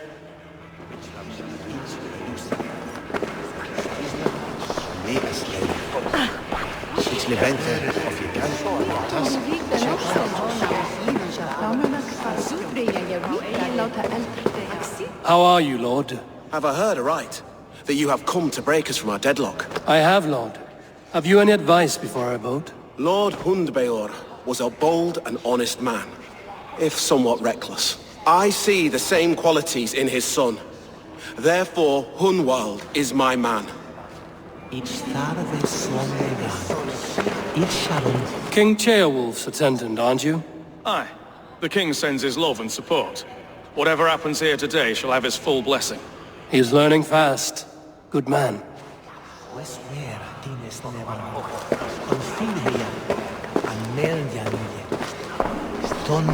How are you, Lord? Have I heard aright? That you have come to break us from our deadlock? I have, Lord. Have you any advice before I vote? Lord Hundbeor was a bold and honest man, if somewhat reckless. I see the same qualities in his son. Therefore, Hunwald is my man. King Ceolwulf's attendant, aren't you? Aye. The king sends his love and support. Whatever happens here today shall have his full blessing. He's learning fast. Good man. Good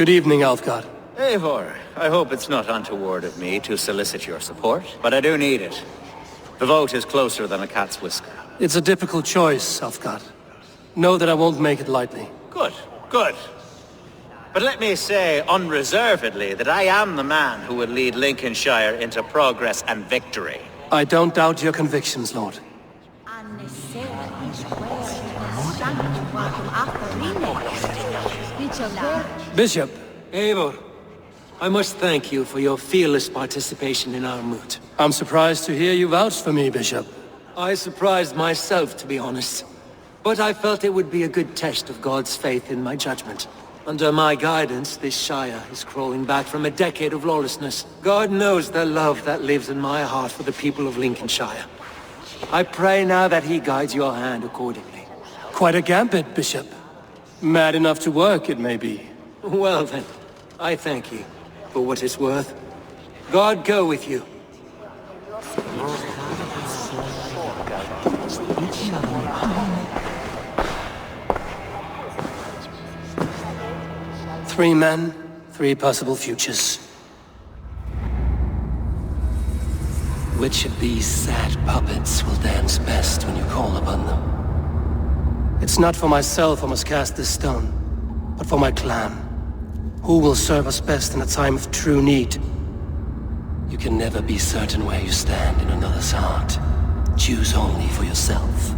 evening, Alfgard. Eivor, I hope it's not untoward of me to solicit your support, but I do need it. The vote is closer than a cat's whisker. It's a difficult choice, Alfgard. Know that I won't make it lightly. Good, good. But let me say unreservedly that I am the man who will lead Lincolnshire into progress and victory. I don't doubt your convictions, Lord. Bishop. Eivor, I must thank you for your fearless participation in our moot. I'm surprised to hear you vouch for me, Bishop. I surprised myself, to be honest. But I felt it would be a good test of God's faith in my judgment. Under my guidance, this Shire is crawling back from a decade of lawlessness. God knows the love that lives in my heart for the people of Lincolnshire. I pray now that he guides your hand accordingly. Quite a gambit, Bishop. Mad enough to work, it may be. Well then, I thank you for what it's worth. God go with you. Three men, three possible futures. Which of these sad puppets will dance best when you call upon them? It's not for myself I must cast this stone, but for my clan. Who will serve us best in a time of true need? You can never be certain where you stand in another's heart. Choose only for yourself.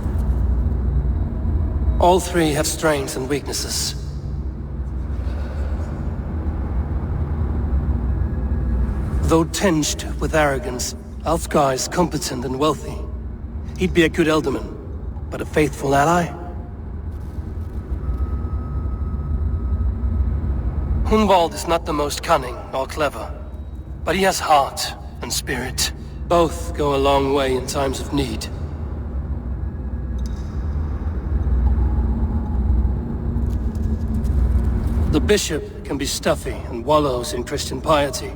All three have strengths and weaknesses. Though tinged with arrogance, Alfgar is competent and wealthy. He'd be a good Elderman, but a faithful ally? Hunwald is not the most cunning nor clever, but he has heart and spirit. Both go a long way in times of need. The bishop can be stuffy and wallows in Christian piety,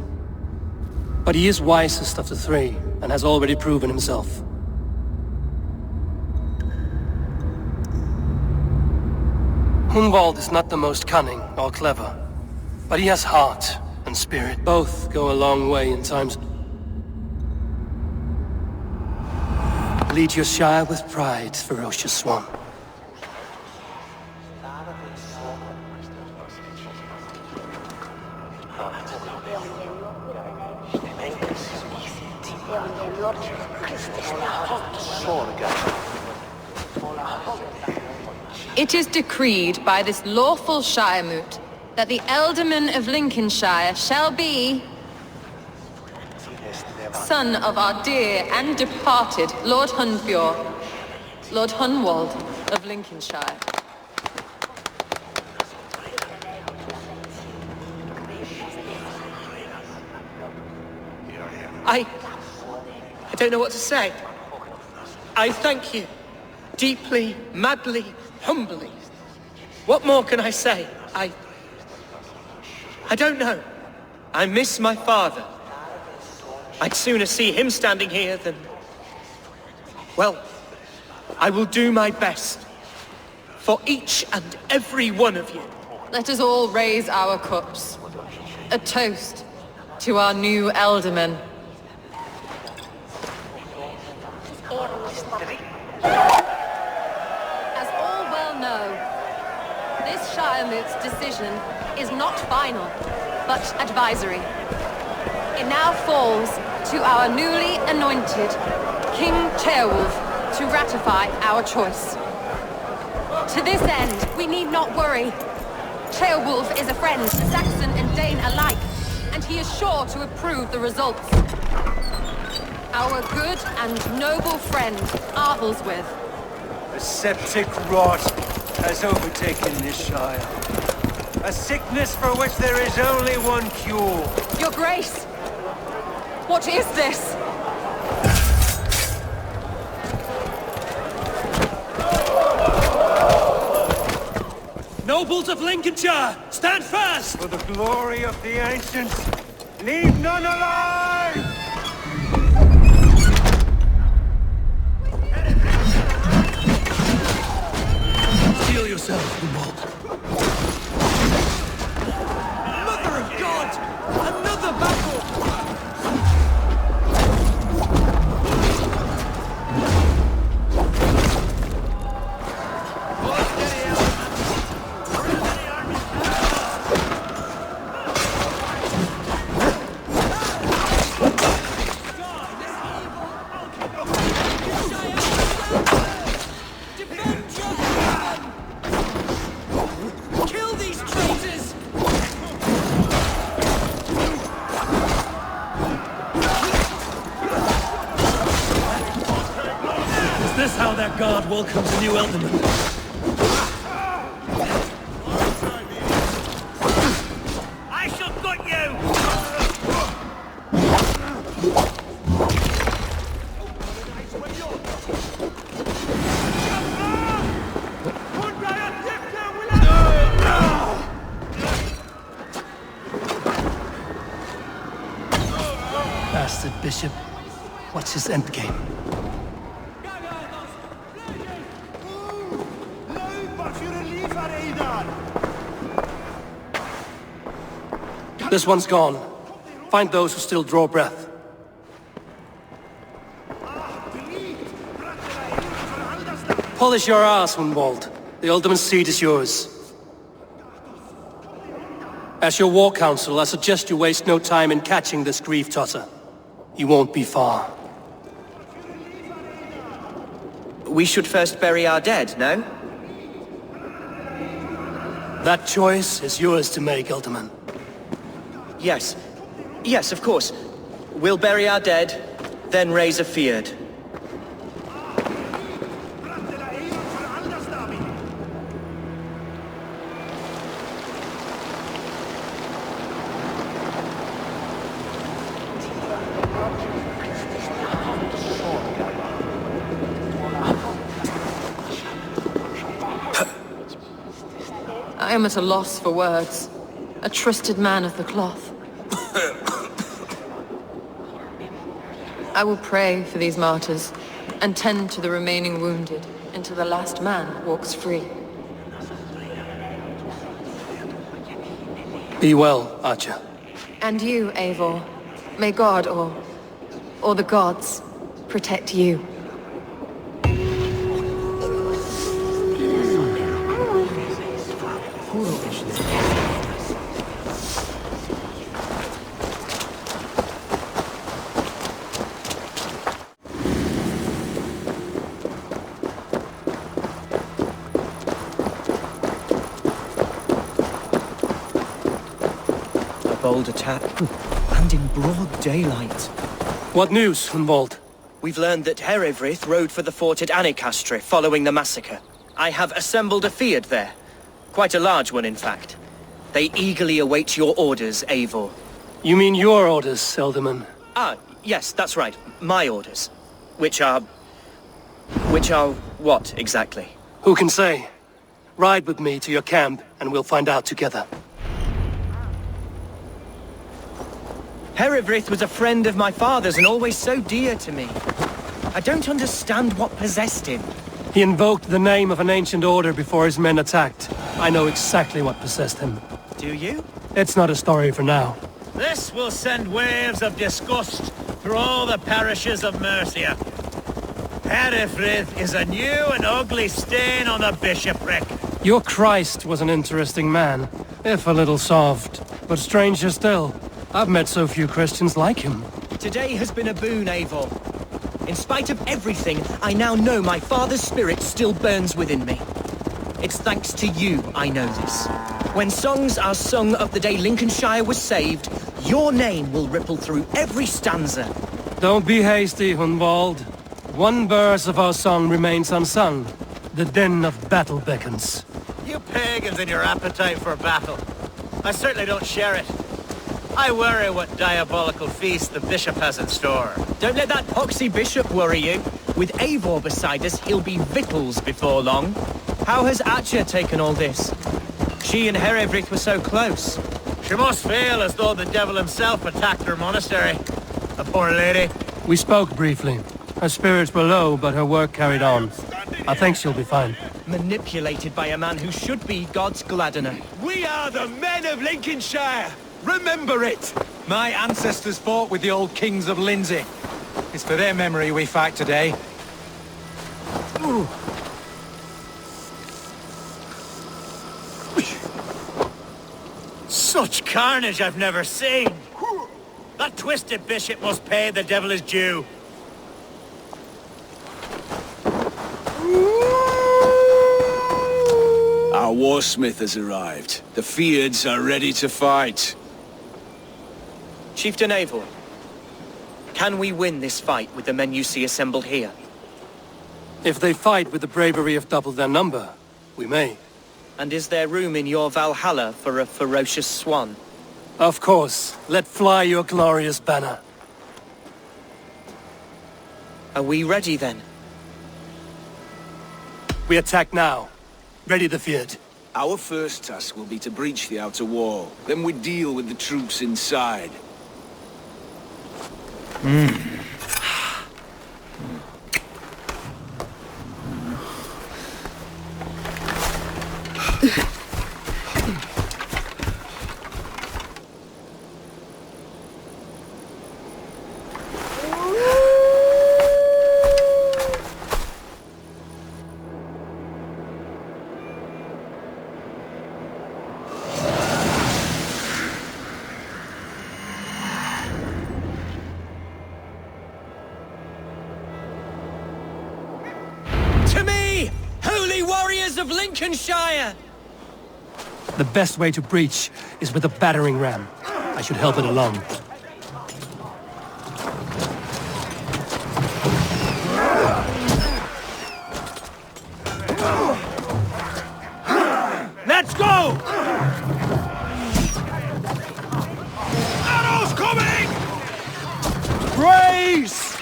but he is wisest of the three and has already proven himself. Hunwald is not the most cunning nor clever, but he has heart and spirit. Both go a long way in times. Lead your Shire with pride, ferocious one. It is decreed by this lawful Shire moot that the Ealdorman of Lincolnshire shall be son of our dear and departed Lord Hundbjorn, Lord Hunwald of Lincolnshire. I don't know what to say. I thank you. Deeply, madly, humbly. What more can I say? I don't know. I miss my father. I'd sooner see him standing here than... Well, I will do my best. For each and every one of you. Let us all raise our cups. A toast to our new Ealdorman. As all well know, this Shire moot's decision is not final, but advisory. It now falls to our newly anointed King Ceolwulf to ratify our choice. To this end, we need not worry. Ceolwulf is a friend to Saxon and Dane alike, and he is sure to approve the results. Our good and noble friend, Arthelswith. A septic rot has overtaken this Shire. A sickness for which there is only one cure. Your Grace! What is this? Nobles of Lincolnshire, stand fast! For the glory of the ancients, leave none alive! Steel yourself, Humboldt. Mother of God! Another battle! Kill these traitors! Is this how that guard welcomes a new Elderman? I shall gut you! Bastard bishop. What's his endgame? This one's gone. Find those who still draw breath. Polish your ass, Hunwald. The Alderman's seat is yours. As your war council, I suggest you waste no time in catching this grief-tosser. He won't be far. We should first bury our dead, no? That choice is yours to make, Alderman. Yes. Yes, of course. We'll bury our dead, then raise a feard. I am at a loss for words. A trusted man of the cloth. I will pray for these martyrs, and tend to the remaining wounded, until the last man walks free. Be well, Archer. And you, Eivor. May God, or the gods, protect you. Bold attack, and in broad daylight. What news, Hunwald? We've learned that Herewrith rode for the fort at Annikastre following the massacre. I have assembled a feard there. Quite a large one, in fact. They eagerly await your orders, Eivor. You mean your orders, Elderman? Ah, yes, that's right. My orders. Which are what, exactly? Who can say? Ride with me to your camp, and we'll find out together. Herewrith was a friend of my father's and always so dear to me. I don't understand what possessed him. He invoked the name of an ancient order before his men attacked. I know exactly what possessed him. Do you? It's not a story for now. This will send waves of disgust through all the parishes of Mercia. Herewrith is a new and ugly stain on the bishopric. Your Christ was an interesting man, if a little soft. But stranger still, I've met so few Christians like him. Today has been a boon, Eivor. In spite of everything, I now know my father's spirit still burns within me. It's thanks to you I know this. When songs are sung of the day Lincolnshire was saved, your name will ripple through every stanza. Don't be hasty, Hunwald. One verse of our song remains unsung. The din of battle beckons. You pagans and your appetite for battle. I certainly don't share it. I worry what diabolical feast the bishop has in store. Don't let that poxy bishop worry you. With Eivor beside us, he'll be victuals before long. How has Atcha taken all this? She and Herewrith were so close. She must feel as though the devil himself attacked her monastery. The poor lady. We spoke briefly. Her spirits were low, but her work carried on. I think she'll be fine. Manipulated by a man who should be God's gladdener. We are the men of Lincolnshire! Remember it! My ancestors fought with the old kings of Lindsey. It's for their memory we fight today. Ooh. Such carnage I've never seen! That twisted bishop must pay the devil his due. Our warsmith has arrived. The Feards are ready to fight. Chieftain Eivor, can we win this fight with the men you see assembled here? If they fight with the bravery of double their number, we may. And is there room in your Valhalla for a ferocious swan? Of course. Let fly your glorious banner. Are we ready then? We attack now. Ready the Feared. Our first task will be to breach the outer wall. Then we deal with the troops inside. To me, holy warriors of Lincolnshire! The best way to breach is with a battering ram. I should help it along. Let's go! Arrows coming! Brace!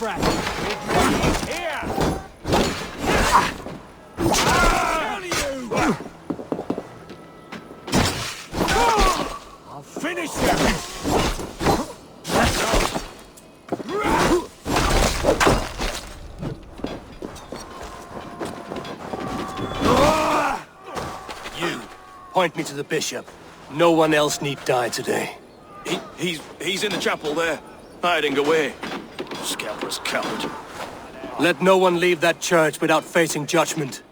fresh. Here! I'll finish you! You, point me to the bishop. No one else need die today. He's in the chapel there, hiding away. Scalper's coward. Let no one leave that church without facing judgment.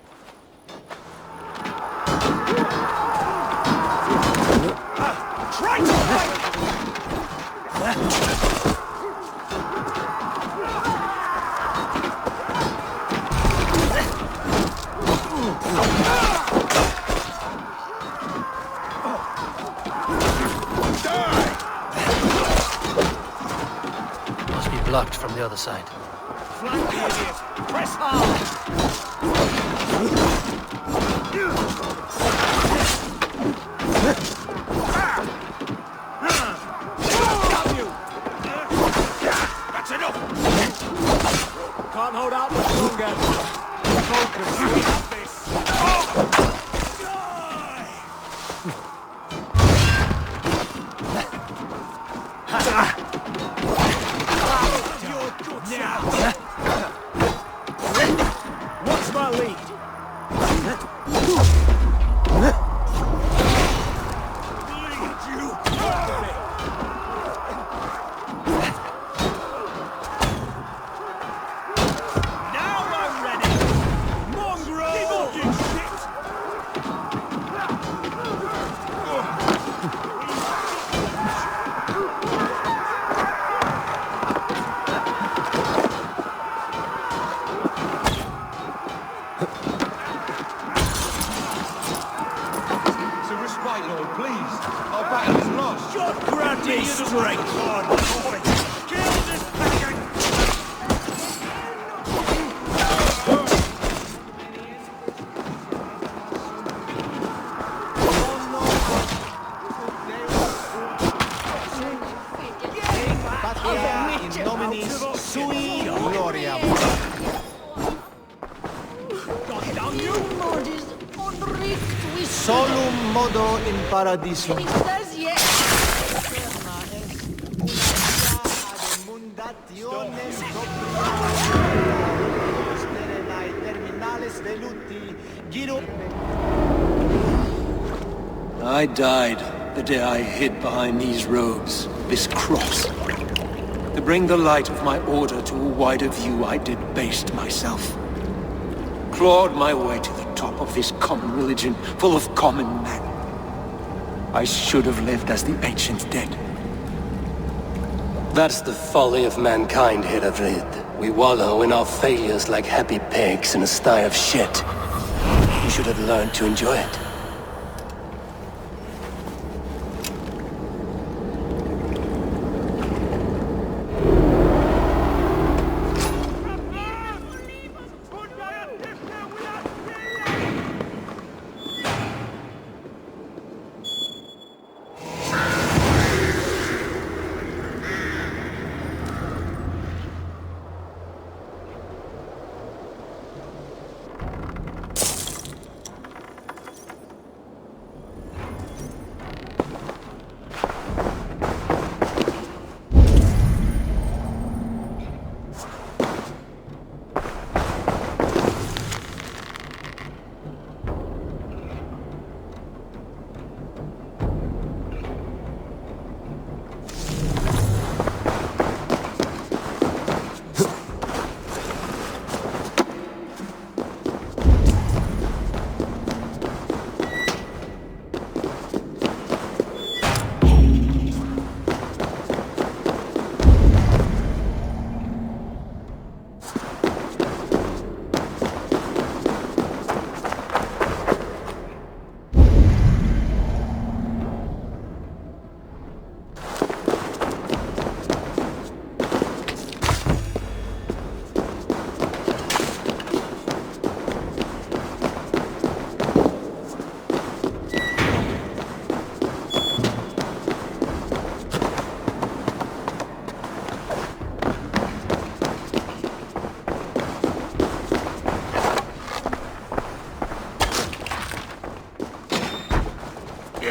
Must be blocked from the other side. Flank the idiot! Press hard! That's enough! Can't hold out much longer. Focus. We have this. What's my lead? Now I'm ready! Mongrel! You shit! It's a respite, Lord, please. Our battle is lost. God grant me strength! Kill this pagan! In nominis sui gloriam. Solum modo in paradiso. I died the day I hid behind these robes, this cross. To bring the light of my order to a wider view, I debased myself. Clawed my way to the top of this common religion, full of common men. I should have lived as the ancient dead. That's the folly of mankind, Heravrid. We wallow in our failures like happy pigs in a sty of shit. You should have learned to enjoy it.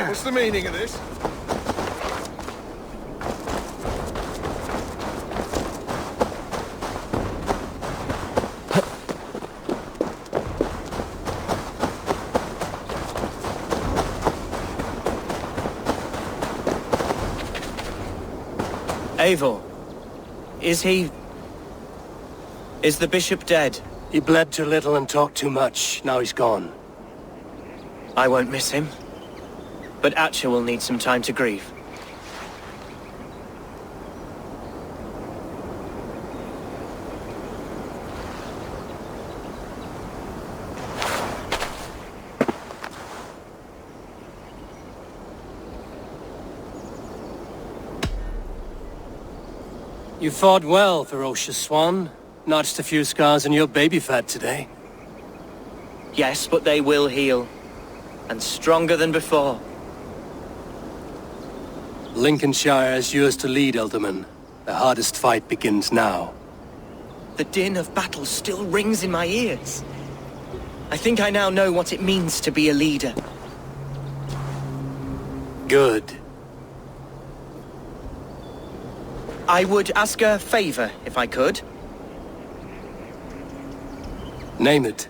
What's the meaning of this? Eivor, is the bishop dead? He bled too little and talked too much. Now he's gone. I won't miss him. But Atcha will need some time to grieve. You fought well, ferocious swan. Notched a few scars on your baby fat today. Yes, but they will heal. And stronger than before. Lincolnshire is yours to lead, Elderman. The hardest fight begins now. The din of battle still rings in my ears. I think I now know what it means to be a leader. Good. I would ask a favor, if I could. Name it.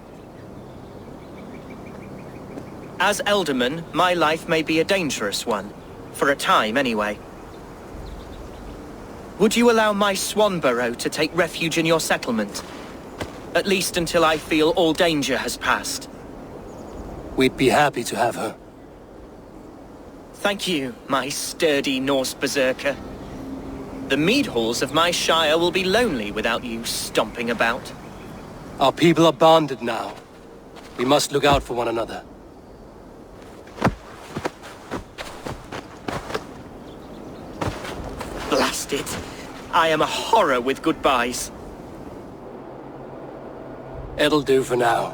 As Elderman, my life may be a dangerous one. For a time, anyway. Would you allow my swan burrow to take refuge in your settlement? At least until I feel all danger has passed. We'd be happy to have her. Thank you, my sturdy Norse berserker. The mead halls of my shire will be lonely without you stomping about. Our people are bonded now. We must look out for one another. Blast it! I am a horror with goodbyes. It'll do for now.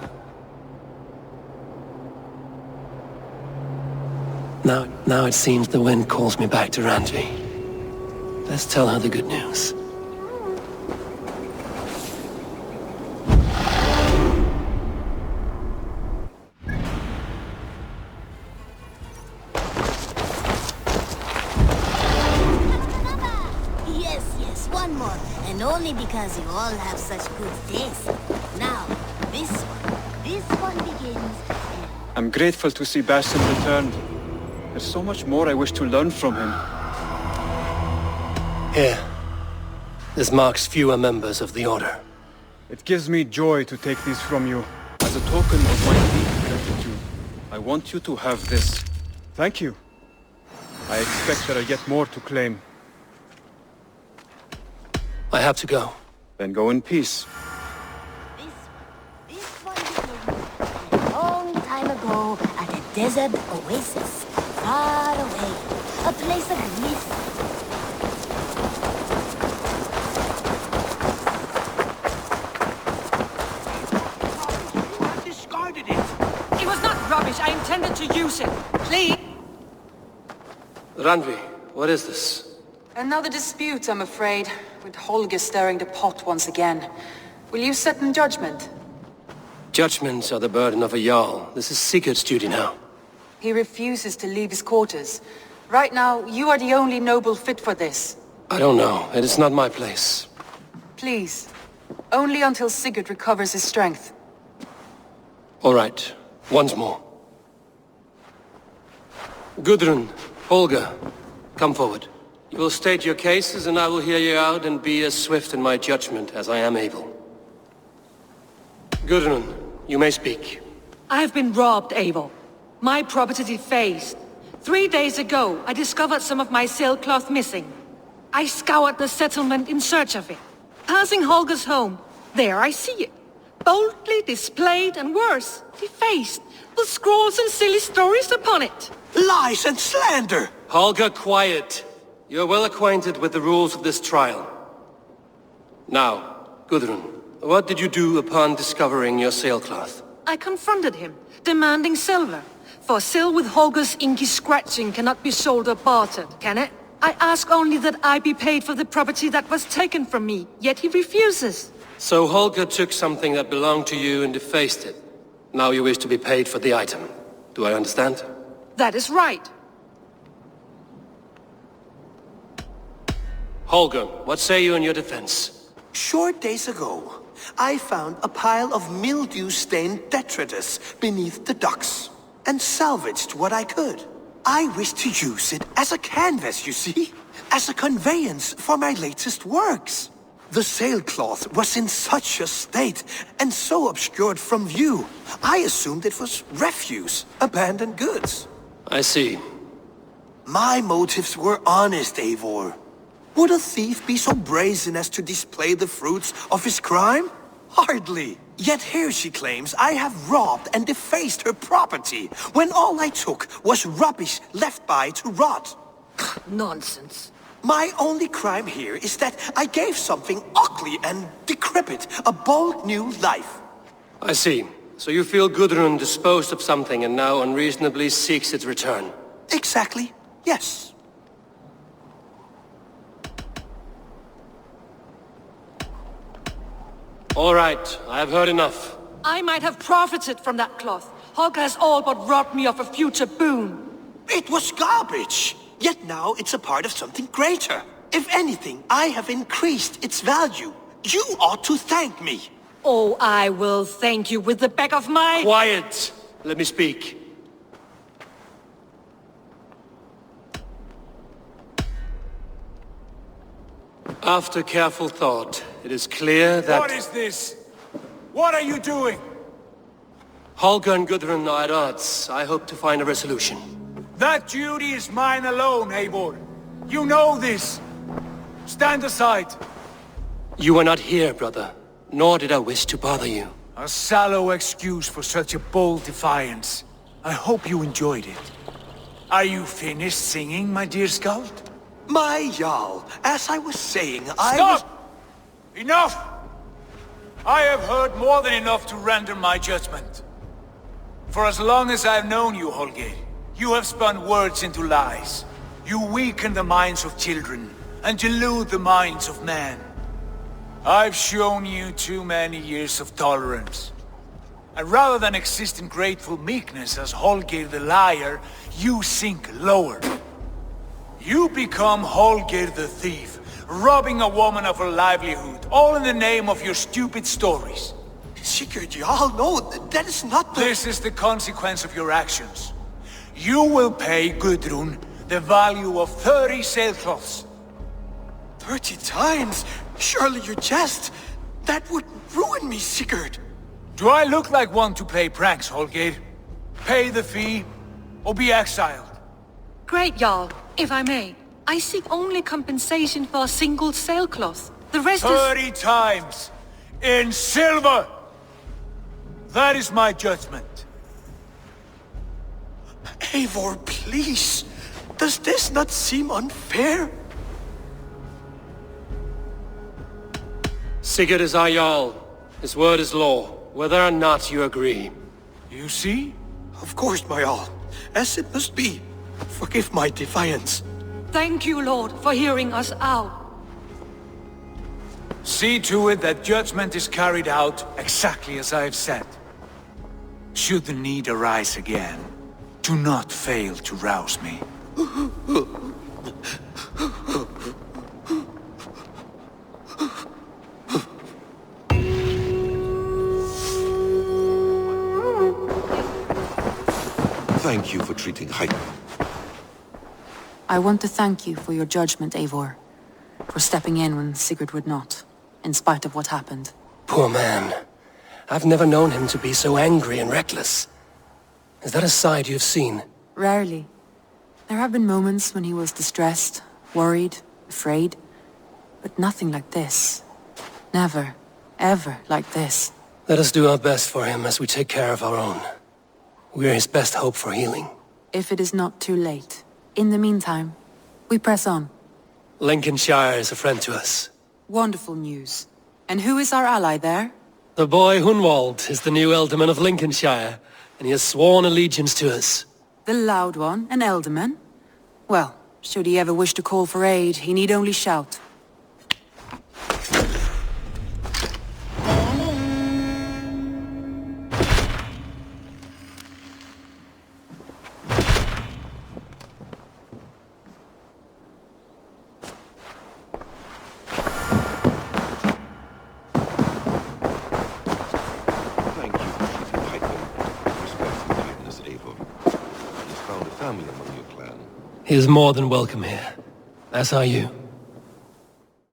Now it seems the wind calls me back to Ranji. Let's tell her the good news. Yes, one more. And only because you all have such good taste. Now, this one begins. I'm grateful to see Basim returned. There's so much more I wish to learn from him. Here. This marks fewer members of the Order. It gives me joy to take these from you. As a token of my deep gratitude, I want you to have this. Thank you. I expect there are yet more to claim. I have to go. Then go in peace. This one begins a long time ago at a desert oasis, far away, a place of myth. Discarded it. It was not rubbish. I intended to use it. Please. Randvi, what is this? Another dispute, I'm afraid, with Holger stirring the pot once again. Will you sit in judgment? Judgments are the burden of a Jarl. This is Sigurd's duty now. He refuses to leave his quarters. Right now, you are the only noble fit for this. I don't know. It is not my place. Please. Only until Sigurd recovers his strength. All right. Once more. Gudrun, Holger, come forward. You will state your cases and I will hear you out and be as swift in my judgment as I am able. Gudrun, you may speak. I have been robbed, Eivor. My property defaced. 3 days ago, I discovered some of my sailcloth missing. I scoured the settlement in search of it. Passing Holger's home, there I see it. Boldly displayed and worse, defaced, with scrawls and silly stories upon it. Lies and slander! Holger, quiet. You're well acquainted with the rules of this trial. Now, Gudrun, what did you do upon discovering your sailcloth? I confronted him, demanding silver. For sil with Holger's inky scratching cannot be sold or bartered, can it? I ask only that I be paid for the property that was taken from me, yet he refuses. So Holger took something that belonged to you and defaced it. Now you wish to be paid for the item. Do I understand? That is right. Holger, what say you in your defense? Short days ago, I found a pile of mildew-stained detritus beneath the docks, and salvaged what I could. I wish to use it as a canvas, you see? As a conveyance for my latest works. The sailcloth was in such a state, and so obscured from view, I assumed it was refuse, abandoned goods. I see. My motives were honest, Eivor. Would a thief be so brazen as to display the fruits of his crime? Hardly. Yet here she claims I have robbed and defaced her property, when all I took was rubbish left by to rot. Nonsense. My only crime here is that I gave something ugly and decrepit a bold new life. I see. So you feel Gudrun disposed of something and now unreasonably seeks its return? Exactly, yes. All right, I have heard enough. I might have profited from that cloth. Holger has all but robbed me of a future boon. It was garbage. Yet now it's a part of something greater. If anything, I have increased its value. You ought to thank me. Oh, I will thank you with the back of my... Quiet! Let me speak. After careful thought, it is clear that... What is this? What are you doing? Holger and Gudrun are at odds. I hope to find a resolution. That duty is mine alone, Eivor. You know this. Stand aside. You are not here, brother. Nor did I wish to bother you. A sallow excuse for such a bold defiance. I hope you enjoyed it. Are you finished singing, my dear Skald? My Jarl, as I was saying, Stop! Enough! I have heard more than enough to render my judgment. For as long as I have known you, Holger, you have spun words into lies. You weaken the minds of children, and delude the minds of men. I've shown you too many years of tolerance. And rather than exist in grateful meekness as Holger the liar, you sink lower. You become Holger the thief, robbing a woman of her livelihood, all in the name of your stupid stories. Sigurd Jarl, no, that is not the... This is the consequence of your actions. You will pay Gudrun the value of 30 sailcloths. 30 times? Surely you jest. That would ruin me, Sigurd. Do I look like one to play pranks, Holger? Pay the fee, or be exiled. Great, Jarl. If I may, I seek only compensation for a single sailcloth. The rest 30 times! In silver! That is my judgment. Eivor, please. Does this not seem unfair? Sigurd is our Jarl. His word is law, whether or not you agree. You see? Of course, my Jarl. As it must be. Forgive my defiance. Thank you, Lord, for hearing us out. See to it that judgment is carried out exactly as I have said. Should the need arise again, do not fail to rouse me. Thank you for treating Heike. I want to thank you for your judgment, Eivor. For stepping in when Sigurd would not, in spite of what happened. Poor man. I've never known him to be so angry and reckless. Is that a side you've seen? Rarely. There have been moments when he was distressed, worried, afraid. But nothing like this. Never, ever like this. Let us do our best for him as we take care of our own. We're his best hope for healing. If it is not too late. In the meantime, we press on. Lincolnshire is a friend to us. Wonderful news. And who is our ally there? The boy Hunwald is the new Ealdorman of Lincolnshire, and he has sworn allegiance to us. The loud one, an Ealdorman? Well, should he ever wish to call for aid, he need only shout. family among your clan. He is more than welcome here. As are you.